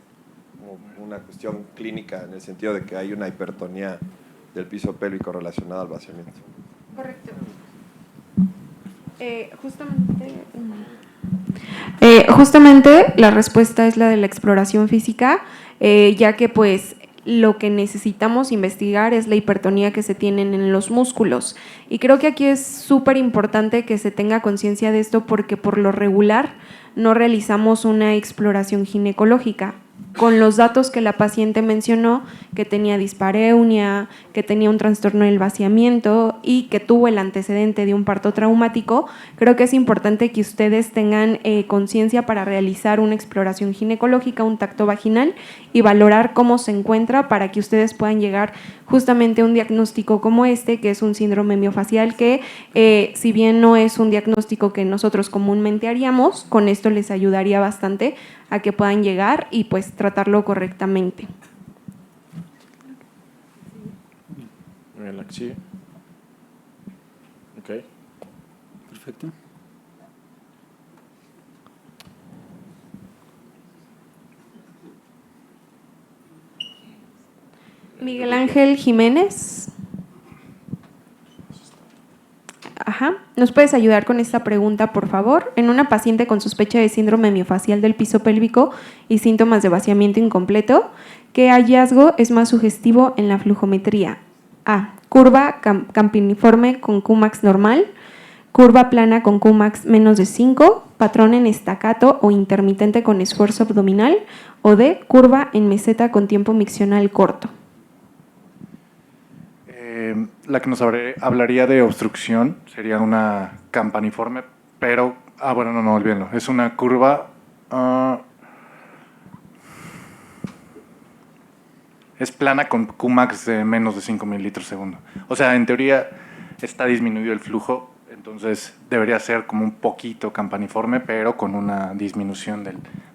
como una cuestión clínica en el sentido de que hay una hipertonía del piso pélvico relacionada al vaciamiento. Correcto. Justamente la respuesta es la de la exploración física, ya que pues lo que necesitamos investigar es la hipertonía que se tienen en los músculos. Y creo que aquí es súper importante que se tenga conciencia de esto porque por lo regular no realizamos una exploración ginecológica. Con los datos que la paciente mencionó, que tenía dispareunia, que tenía un trastorno del vaciamiento y que tuvo el antecedente de un parto traumático, creo que es importante que ustedes tengan conciencia para realizar una exploración ginecológica, un tacto vaginal y valorar cómo se encuentra para que ustedes puedan llegar justamente a un diagnóstico como este, que es un síndrome miofacial que, si bien no es un diagnóstico que nosotros comúnmente haríamos, con esto les ayudaría bastante a que puedan llegar y pues tratarlo correctamente. La que sigue. Ok. Perfecto. Miguel Ángel Jiménez. Ajá. ¿Nos puedes ayudar con esta pregunta, por favor? En una paciente con sospecha de síndrome miofacial del piso pélvico y síntomas de vaciamiento incompleto, ¿qué hallazgo es más sugestivo en la flujometría? A. Curva campiniforme con Qmax normal, curva plana con Qmax menos de 5, patrón en estacato o intermitente con esfuerzo abdominal, o D. Curva en meseta con tiempo miccional corto. La que nos hablaría de obstrucción sería una campaniforme, pero, no, olvídenlo, es una curva, es plana con Qmax de menos de 5 mililitros segundo. O sea, en teoría, está disminuido el flujo, entonces debería ser como un poquito campaniforme, pero con una disminución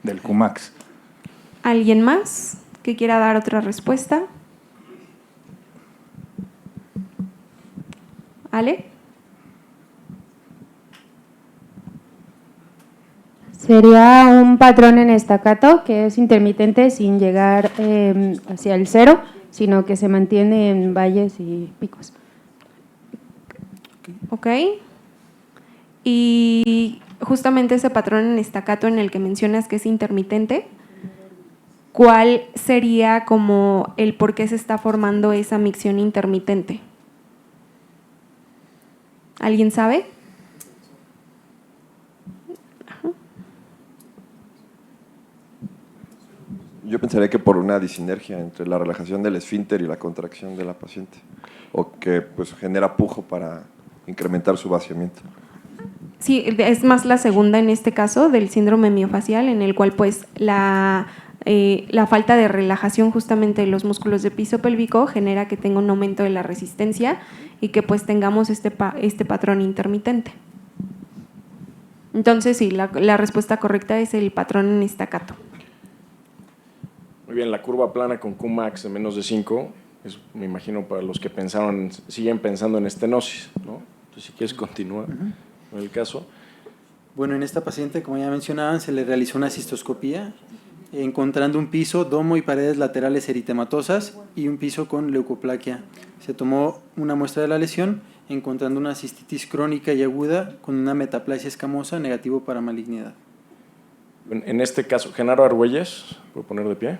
del Qmax. ¿Alguien más que quiera dar otra respuesta? ¿Ale? Sería un patrón en estacato que es intermitente sin llegar hacia el cero, sino que se mantiene en valles y picos. Ok. Y justamente ese patrón en estacato en el que mencionas que es intermitente, ¿cuál sería como el por qué se está formando esa micción intermitente? ¿Alguien sabe? Yo pensaría que por una disinergia entre la relajación del esfínter y la contracción de la paciente, o que pues genera pujo para incrementar su vaciamiento. Sí, es más la segunda en este caso del síndrome miofacial, en el cual pues la falta de relajación justamente de los músculos de piso pélvico genera que tenga un aumento de la resistencia y que pues tengamos este patrón intermitente. Entonces sí, la respuesta correcta es el patrón en estacato. Muy bien, la curva plana con Qmax de menos de 5, me imagino para los que siguen pensando en estenosis, ¿no? Entonces, si quieres continuar con el caso. Bueno, en esta paciente, como ya mencionaban, se le realizó una cistoscopía, encontrando un piso, domo y paredes laterales eritematosas y un piso con leucoplaquia. Se tomó una muestra de la lesión, encontrando una cistitis crónica y aguda con una metaplasia escamosa, negativo para malignidad. En este caso, Genaro Argüelles, ¿puedo poner de pie?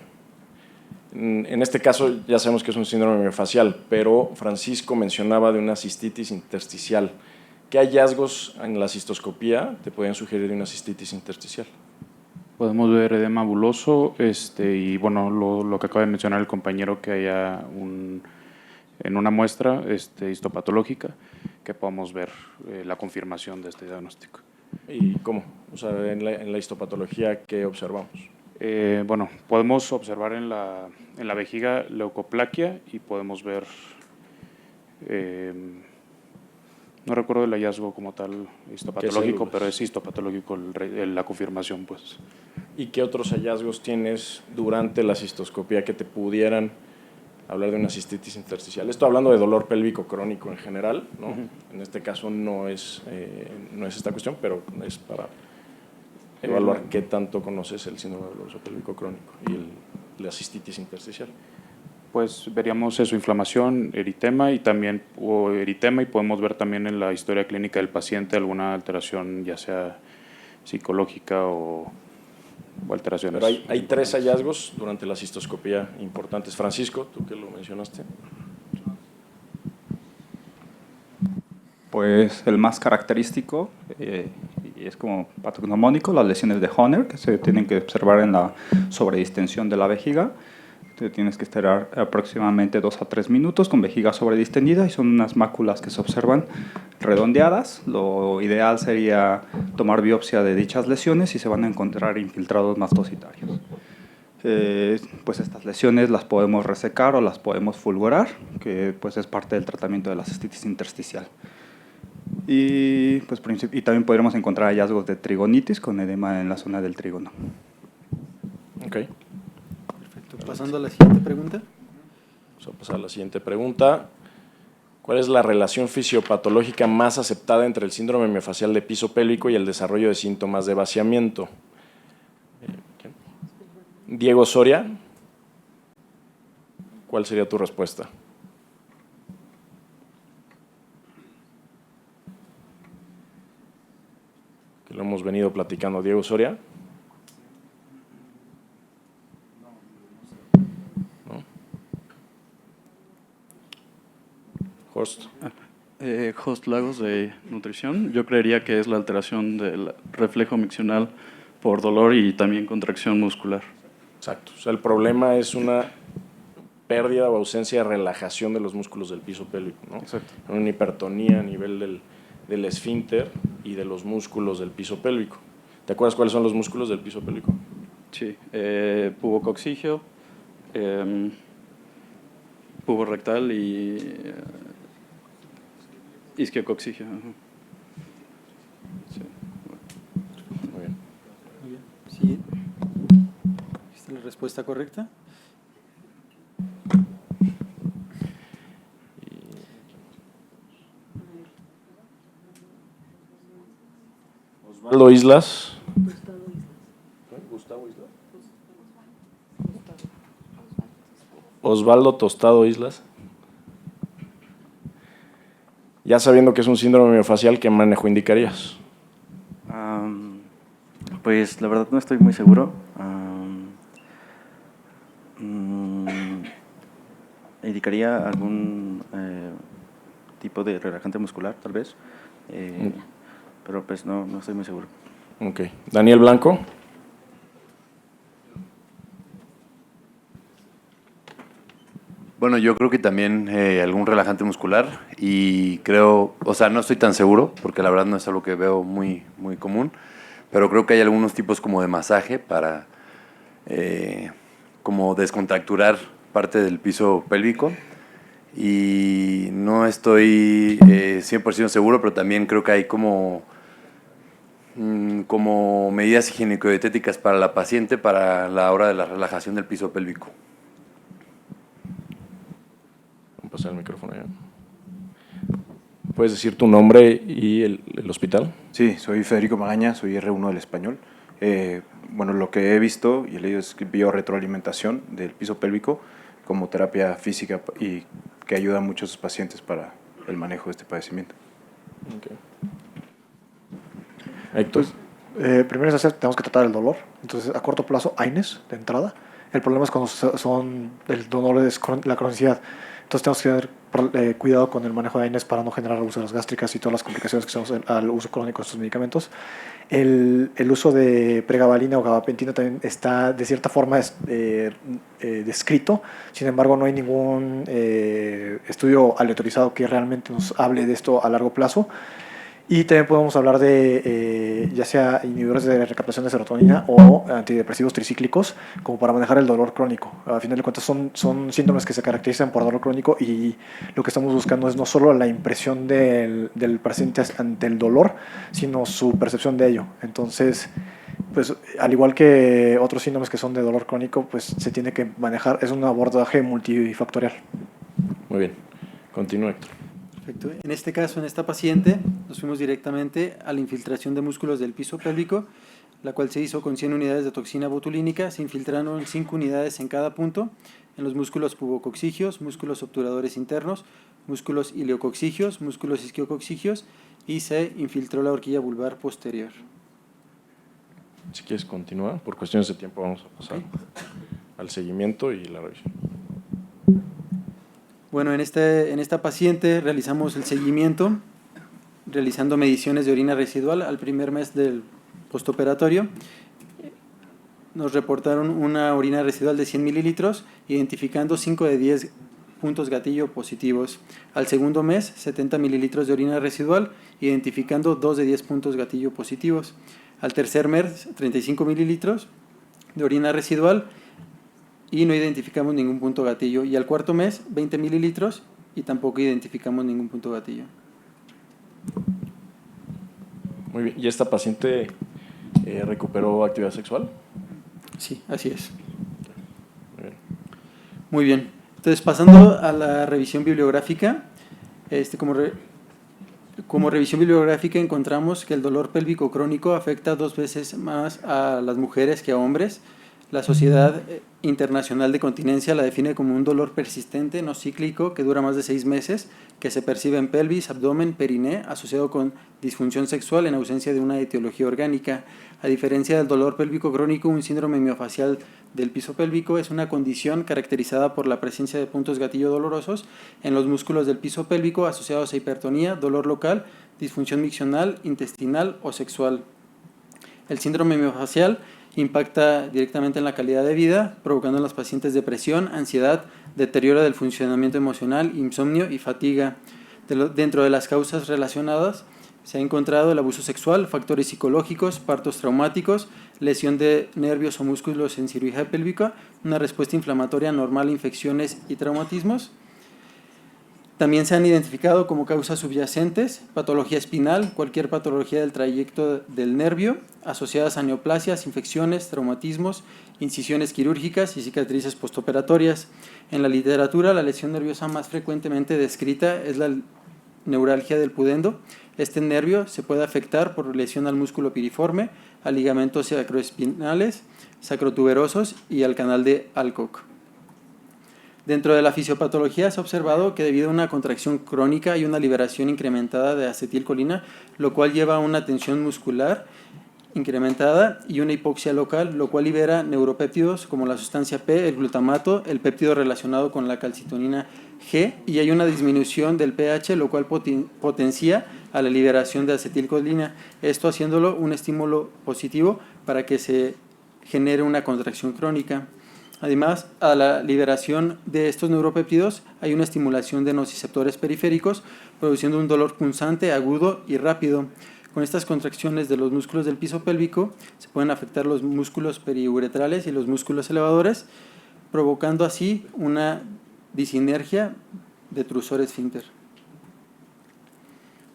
En este caso ya sabemos que es un síndrome miofacial, pero Francisco mencionaba de una cistitis intersticial. ¿Qué hallazgos en la cistoscopía te pueden sugerir de una cistitis intersticial? Podemos ver edema buloso y bueno, lo que acaba de mencionar el compañero, que haya en una muestra histopatológica que podamos ver la confirmación de este diagnóstico. ¿Y cómo? O sea, en la histopatología, ¿qué observamos? Bueno, podemos observar en la vejiga leucoplaquia y podemos ver, no recuerdo el hallazgo como tal histopatológico, pero es histopatológico la confirmación, pues. ¿Y qué otros hallazgos tienes durante la cistoscopía que te pudieran hablar de una cistitis intersticial? Esto hablando de dolor pélvico crónico en general, ¿no? En este caso no es esta cuestión, pero es para evaluar qué tanto conoces el síndrome doloroso pélvico crónico y la cistitis intersticial. Pues veríamos eso, inflamación, eritema y podemos ver también en la historia clínica del paciente alguna alteración, ya sea psicológica o alteraciones. Pero hay 3 hallazgos durante la cistoscopía importantes. Francisco, tú que lo mencionaste. Pues el más característico y es como patognomónico, las lesiones de Horner, que se tienen que observar en la sobredistensión de la vejiga. Te tienes que esperar aproximadamente 2 a 3 minutos con vejiga sobredistendida y son unas máculas que se observan redondeadas. Lo ideal sería tomar biopsia de dichas lesiones y se van a encontrar infiltrados mastocitarios. Pues estas lesiones las podemos resecar o las podemos fulgurar, que pues es parte del tratamiento de la cistitis intersticial. Y también podremos encontrar hallazgos de trigonitis con edema en la zona del trígono. Ok. Pasando a la siguiente pregunta. Vamos a pasar a la siguiente pregunta. ¿Cuál es la relación fisiopatológica más aceptada entre el síndrome miofacial de piso pélvico y el desarrollo de síntomas de vaciamiento? Diego Soria, ¿cuál sería tu respuesta? Que lo hemos venido platicando. Diego Soria. Host. Host Lagos de Nutrición. Yo creería que es la alteración del reflejo miccional por dolor y también contracción muscular. Exacto. O sea, el problema es una pérdida o ausencia de relajación de los músculos del piso pélvico, ¿no? Exacto. Una hipertonía a nivel del esfínter y de los músculos del piso pélvico. ¿Te acuerdas cuáles son los músculos del piso pélvico? Sí. Pubococcigio, pubo rectal y Isquiococcigio. Sí. Muy bien. Muy bien. Sí. ¿Esta es la respuesta correcta? Osvaldo Islas. Gustavo Islas. Osvaldo Tostado Islas. Ya sabiendo que es un síndrome miofacial, ¿qué manejo indicarías? Pues la verdad no estoy muy seguro. Indicaría algún tipo de relajante muscular, tal vez. Pero pues no estoy muy seguro. Ok. Daniel Blanco. Bueno, yo creo que también algún relajante muscular y creo, o sea, no estoy tan seguro porque la verdad no es algo que veo muy común, pero creo que hay algunos tipos como de masaje para como descontracturar parte del piso pélvico y no estoy 100% seguro, pero también creo que hay como medidas higiénico-dietéticas para la paciente para la hora de la relajación del piso pélvico. Pasar el micrófono ya. ¿Puedes decir tu nombre y el hospital? Sí, soy Federico Magaña, soy R1 del Español. Bueno, lo que he visto y he leído es biorretroalimentación del piso pélvico como terapia física y que ayuda a muchos pacientes para el manejo de este padecimiento. Okay. Héctor. Primero tenemos que tratar el dolor. Entonces, a corto plazo, AINES de entrada. El problema es cuando son el dolor es la cronicidad. Entonces tenemos que tener cuidado con el manejo de AINES para no generar úlceras gástricas y todas las complicaciones que tenemos al uso crónico de estos medicamentos. El uso de pregabalina o gabapentina también está de cierta forma descrito, sin embargo no hay ningún estudio aleatorizado que realmente nos hable de esto a largo plazo. Y también podemos hablar de ya sea inhibidores de recaptación de serotonina o antidepresivos tricíclicos como para manejar el dolor crónico. A final de cuentas son síntomas que se caracterizan por dolor crónico y lo que estamos buscando es no solo la impresión del paciente ante el dolor, sino su percepción de ello. Entonces, pues al igual que otros síntomas que son de dolor crónico, pues se tiene que manejar, es un abordaje multifactorial. Muy bien, continúa Héctor. Perfecto. En este caso, en esta paciente, nos fuimos directamente a la infiltración de músculos del piso pélvico, la cual se hizo con 100 unidades de toxina botulínica. Se infiltraron 5 unidades en cada punto, en los músculos pubococcigios, músculos obturadores internos, músculos ileococcigios, músculos isquiococcigios y se infiltró la horquilla vulvar posterior. Si quieres continuar, por cuestiones de tiempo vamos a pasar al seguimiento y la revisión. Bueno, en esta paciente realizamos el seguimiento, realizando mediciones de orina residual al primer mes del postoperatorio. Nos reportaron una orina residual de 100 mililitros, identificando 5 de 10 puntos gatillo positivos. Al segundo mes, 70 mililitros de orina residual, identificando 2 de 10 puntos gatillo positivos. Al tercer mes, 35 mililitros de orina residual, y no identificamos ningún punto gatillo. Y al cuarto mes, 20 mililitros y tampoco identificamos ningún punto gatillo. Muy bien. ¿Y esta paciente recuperó actividad sexual? Sí, así es. Muy bien. Muy bien. Entonces, pasando a la revisión bibliográfica, como revisión bibliográfica encontramos que el dolor pélvico crónico afecta 2 veces más a las mujeres que a hombres. La Sociedad Internacional de Continencia la define como un dolor persistente, no cíclico, que dura más de 6 meses, que se percibe en pelvis, abdomen, periné, asociado con disfunción sexual en ausencia de una etiología orgánica. A diferencia del dolor pélvico crónico, un síndrome miofacial del piso pélvico es una condición caracterizada por la presencia de puntos gatillo dolorosos en los músculos del piso pélvico asociados a hipertonía, dolor local, disfunción miccional, intestinal o sexual. El síndrome miofacial impacta directamente en la calidad de vida, provocando en los pacientes depresión, ansiedad, deterioro del funcionamiento emocional, insomnio y fatiga. Dentro de las causas relacionadas se ha encontrado el abuso sexual, factores psicológicos, partos traumáticos, lesión de nervios o músculos en cirugía pélvica, una respuesta inflamatoria normal a infecciones y traumatismos. También se han identificado como causas subyacentes patología espinal, cualquier patología del trayecto del nervio, asociadas a neoplasias, infecciones, traumatismos, incisiones quirúrgicas y cicatrices postoperatorias. En la literatura, la lesión nerviosa más frecuentemente descrita es la neuralgia del pudendo. Este nervio se puede afectar por lesión al músculo piriforme, a ligamentos sacroespinales, sacrotuberosos y al canal de Alcock. Dentro de la fisiopatología se ha observado que debido a una contracción crónica hay una liberación incrementada de acetilcolina, lo cual lleva a una tensión muscular incrementada y una hipoxia local, lo cual libera neuropéptidos como la sustancia P, el glutamato, el péptido relacionado con la calcitonina G, y hay una disminución del pH, lo cual potencia a la liberación de acetilcolina, esto haciéndolo un estímulo positivo para que se genere una contracción crónica. Además, a la liberación de estos neuropéptidos hay una estimulación de nociceptores periféricos, produciendo un dolor punzante, agudo y rápido. Con estas contracciones de los músculos del piso pélvico se pueden afectar los músculos periuretrales y los músculos elevadores, provocando así una disinergia de trusor esfínter.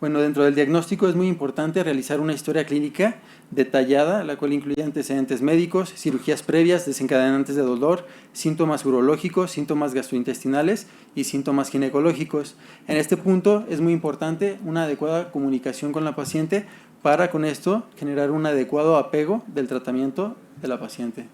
Bueno, dentro del diagnóstico es muy importante realizar una historia clínica detallada, la cual incluye antecedentes médicos, cirugías previas, desencadenantes de dolor, síntomas urológicos, síntomas gastrointestinales y síntomas ginecológicos. En este punto es muy importante una adecuada comunicación con la paciente para con esto generar un adecuado apego del tratamiento de la paciente.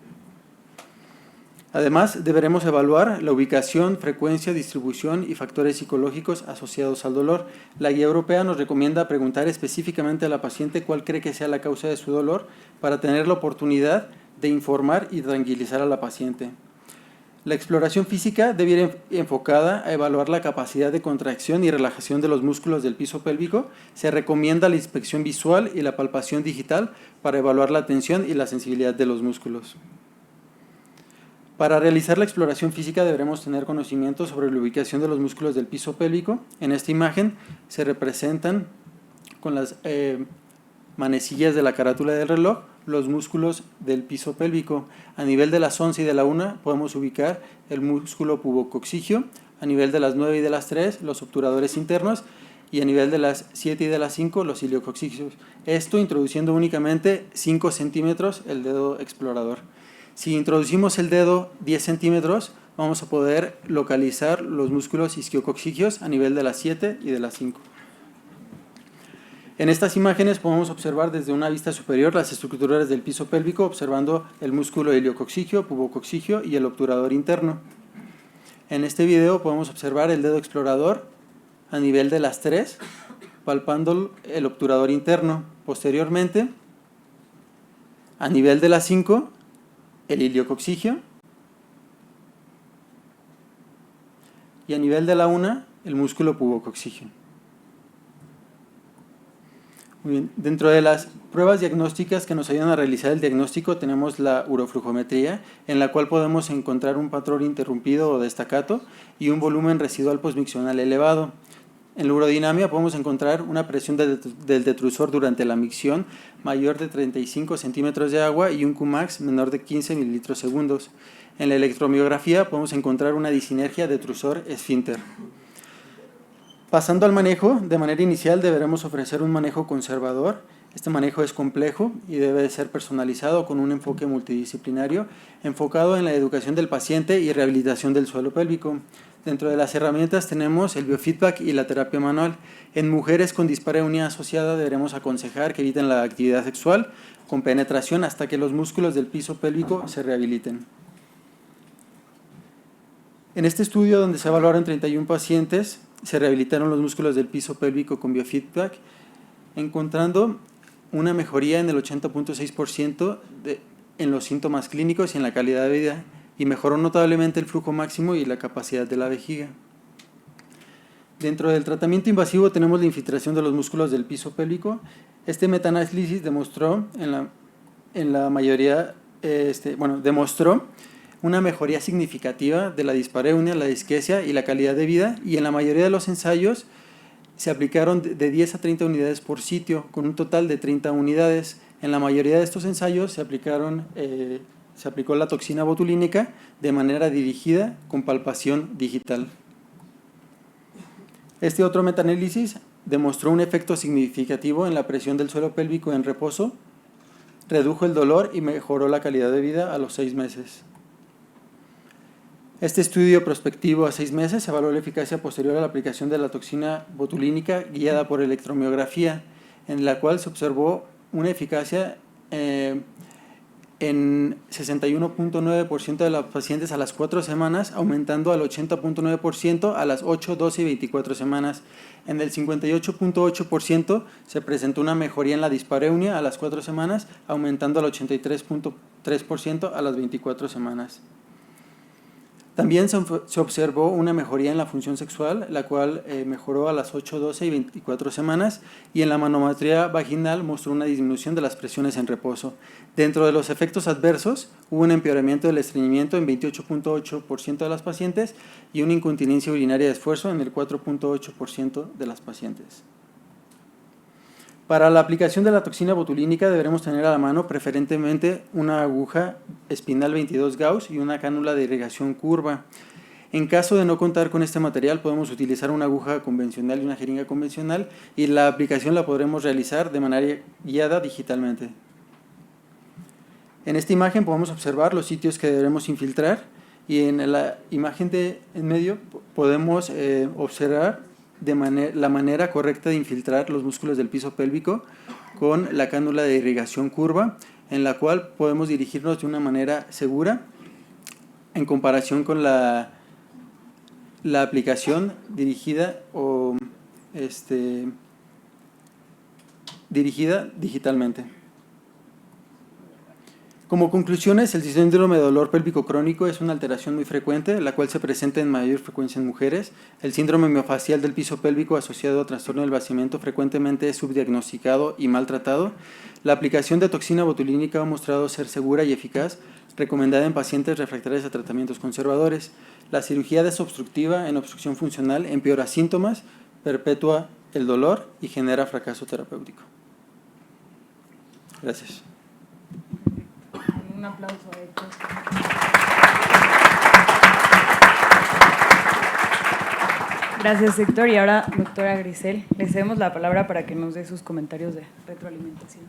Además, deberemos evaluar la ubicación, frecuencia, distribución y factores psicológicos asociados al dolor. La guía europea nos recomienda preguntar específicamente a la paciente cuál cree que sea la causa de su dolor para tener la oportunidad de informar y tranquilizar a la paciente. La exploración física debe ir enfocada a evaluar la capacidad de contracción y relajación de los músculos del piso pélvico. Se recomienda la inspección visual y la palpación digital para evaluar la tensión y la sensibilidad de los músculos. Para realizar la exploración física deberemos tener conocimiento sobre la ubicación de los músculos del piso pélvico. En esta imagen se representan con las manecillas de la carátula del reloj los músculos del piso pélvico. A nivel de las 11 y de la 1 podemos ubicar el músculo pubococcígeo, a nivel de las 9 y de las 3 los obturadores internos y a nivel de las 7 y de las 5 los iliococcigios. Esto introduciendo únicamente 5 centímetros el dedo explorador. Si introducimos el dedo 10 centímetros, vamos a poder localizar los músculos isquiococcigios a nivel de las 7 y de las 5. En estas imágenes podemos observar desde una vista superior las estructuras del piso pélvico, observando el músculo iliococcigio, pubococcigio y el obturador interno. En este video podemos observar el dedo explorador a nivel de las 3, palpando el obturador interno. Posteriormente, a nivel de las 5, el iliococcigio, y a nivel de la 1 el músculo pubococcigio. Muy bien. Dentro de las pruebas diagnósticas que nos ayudan a realizar el diagnóstico tenemos la uroflujometría, en la cual podemos encontrar un patrón interrumpido o destacato y un volumen residual postmiccional elevado. En la urodinamia podemos encontrar una presión del detrusor durante la micción mayor de 35 centímetros de agua y un Qmax menor de 15 mililitros segundos. En la electromiografía podemos encontrar una disinergia detrusor esfínter. Pasando al manejo, de manera inicial deberemos ofrecer un manejo conservador. Este manejo es complejo y debe ser personalizado con un enfoque multidisciplinario enfocado en la educación del paciente y rehabilitación del suelo pélvico. Dentro de las herramientas tenemos el biofeedback y la terapia manual. En mujeres con dispareunia asociada deberemos aconsejar que eviten la actividad sexual con penetración hasta que los músculos del piso pélvico se rehabiliten. En este estudio, donde se evaluaron 31 pacientes, se rehabilitaron los músculos del piso pélvico con biofeedback, encontrando una mejoría en el 80.6% en los síntomas clínicos y en la calidad de vida, y mejoró notablemente el flujo máximo y la capacidad de la vejiga. Dentro del tratamiento invasivo tenemos la infiltración de los músculos del piso pélvico. Este metaanálisis demostró demostró una mejoría significativa de la dispareunia, la disquesia y la calidad de vida, y en la mayoría de los ensayos se aplicaron de 10 a 30 unidades por sitio, con un total de 30 unidades. En la mayoría de estos ensayos se aplicó la toxina botulínica de manera dirigida con palpación digital. Este otro metaanálisis demostró un efecto significativo en la presión del suelo pélvico en reposo, redujo el dolor y mejoró la calidad de vida a los 6 meses. Este estudio prospectivo a 6 meses evaluó la eficacia posterior a la aplicación de la toxina botulínica guiada por electromiografía, en la cual se observó una eficacia en 61.9% de los pacientes a las 4 semanas, aumentando al 80.9% a las 8, 12 y 24 semanas. En el 58.8% se presentó una mejoría en la dispareunia a las 4 semanas, aumentando al 83.3% a las 24 semanas. También se observó una mejoría en la función sexual, la cual mejoró a las 8, 12 y 24 semanas, y en la manometría vaginal mostró una disminución de las presiones en reposo. Dentro de los efectos adversos, hubo un empeoramiento del estreñimiento en 28.8% de las pacientes y una incontinencia urinaria de esfuerzo en el 4.8% de las pacientes. Para la aplicación de la toxina botulínica deberemos tener a la mano preferentemente una aguja espinal 22 Gauss y una cánula de irrigación curva. En caso de no contar con este material, podemos utilizar una aguja convencional y una jeringa convencional, y la aplicación la podremos realizar de manera guiada digitalmente. En esta imagen podemos observar los sitios que deberemos infiltrar, y en la imagen de en medio podemos observar la manera correcta de infiltrar los músculos del piso pélvico con la cánula de irrigación curva, en la cual podemos dirigirnos de una manera segura en comparación con la aplicación dirigida digitalmente. Como conclusiones, el síndrome de dolor pélvico crónico es una alteración muy frecuente, la cual se presenta en mayor frecuencia en mujeres. El síndrome miofacial del piso pélvico asociado a trastorno del vaciamiento frecuentemente es subdiagnosticado y maltratado. La aplicación de toxina botulínica ha mostrado ser segura y eficaz, recomendada en pacientes refractarios a tratamientos conservadores. La cirugía desobstructiva en obstrucción funcional empeora síntomas, perpetúa el dolor y genera fracaso terapéutico. Gracias. Un aplauso a Héctor. Gracias, Héctor. Y ahora, doctora Grisel, le cedemos la palabra para que nos dé sus comentarios de retroalimentación.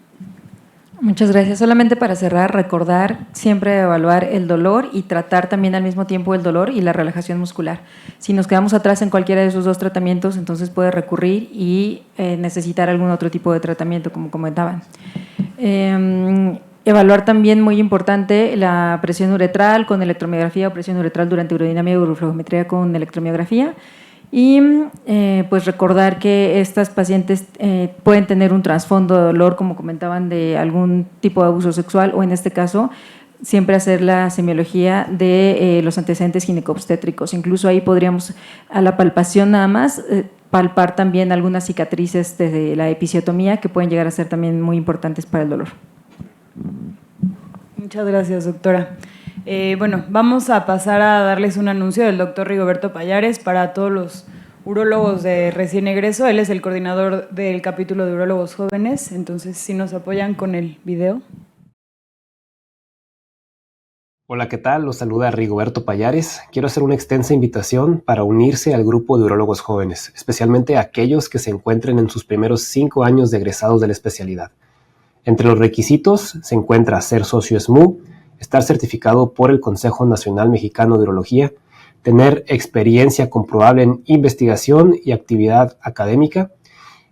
Muchas gracias. Solamente para cerrar, recordar siempre evaluar el dolor y tratar también al mismo tiempo el dolor y la relajación muscular. Si nos quedamos atrás en cualquiera de esos dos tratamientos, entonces puede recurrir y necesitar algún otro tipo de tratamiento, como comentaban. Evaluar también, muy importante, la presión uretral con electromiografía o presión uretral durante urodinamia y uroflejometría con electromiografía. Y pues recordar que estas pacientes pueden tener un trasfondo de dolor, como comentaban, de algún tipo de abuso sexual, o en este caso siempre hacer la semiología de los antecedentes ginecobstétricos. Incluso ahí podríamos, a la palpación nada más, palpar también algunas cicatrices desde la episiotomía que pueden llegar a ser también muy importantes para el dolor. Muchas gracias, doctora. Bueno, vamos a pasar a darles un anuncio del doctor Rigoberto Pallares para todos los urólogos de recién egreso. Él es el coordinador del capítulo de urólogos jóvenes, entonces si nos apoyan con el video. Hola, ¿qué tal? Los saluda Rigoberto Pallares. Quiero hacer una extensa invitación para unirse al grupo de urólogos jóvenes, especialmente aquellos que se encuentren en sus primeros 5 años de egresados de la especialidad. Entre los requisitos se encuentra ser socio SMU, estar certificado por el Consejo Nacional Mexicano de Urología, tener experiencia comprobable en investigación y actividad académica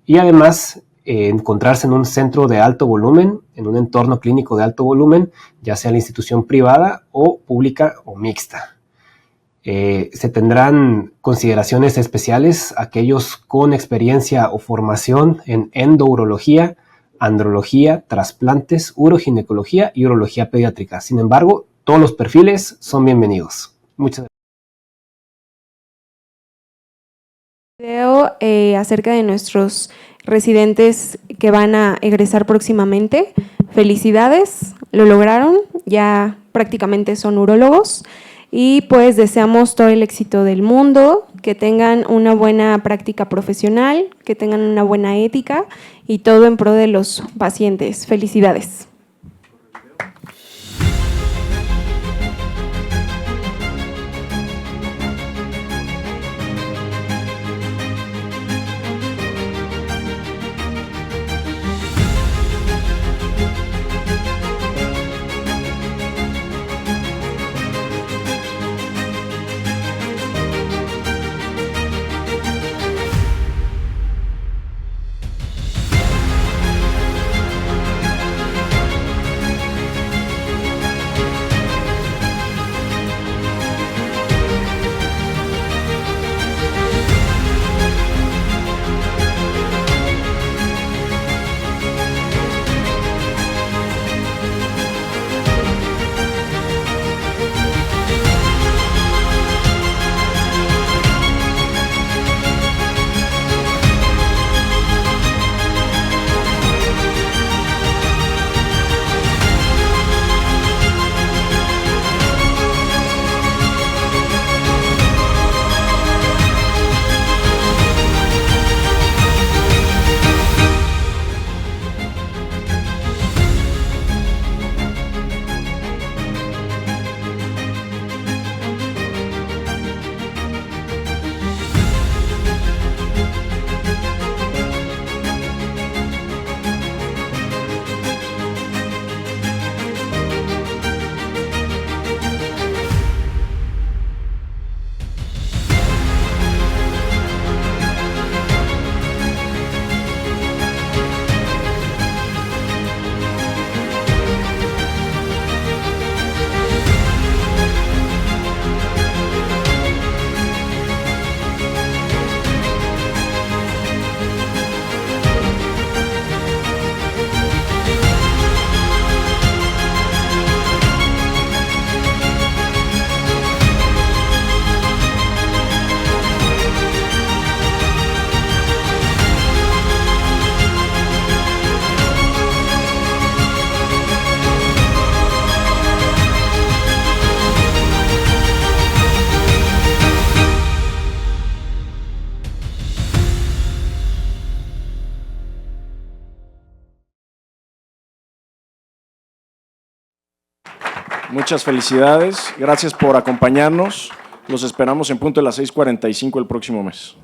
y además encontrarse en un centro de alto volumen, en un entorno clínico de alto volumen, ya sea la institución privada o pública o mixta. Se tendrán consideraciones especiales aquellos con experiencia o formación en endourología, andrología, trasplantes, uroginecología y urología pediátrica. Sin embargo, todos los perfiles son bienvenidos. Muchas gracias. Video acerca de nuestros residentes que van a egresar próximamente. Felicidades, lo lograron, ya prácticamente son urólogos y pues deseamos todo el éxito del mundo, que tengan una buena práctica profesional, que tengan una buena ética y todo en pro de los pacientes. Felicidades. Muchas felicidades. Gracias por acompañarnos. Los esperamos en punto de las 6:45 el próximo mes.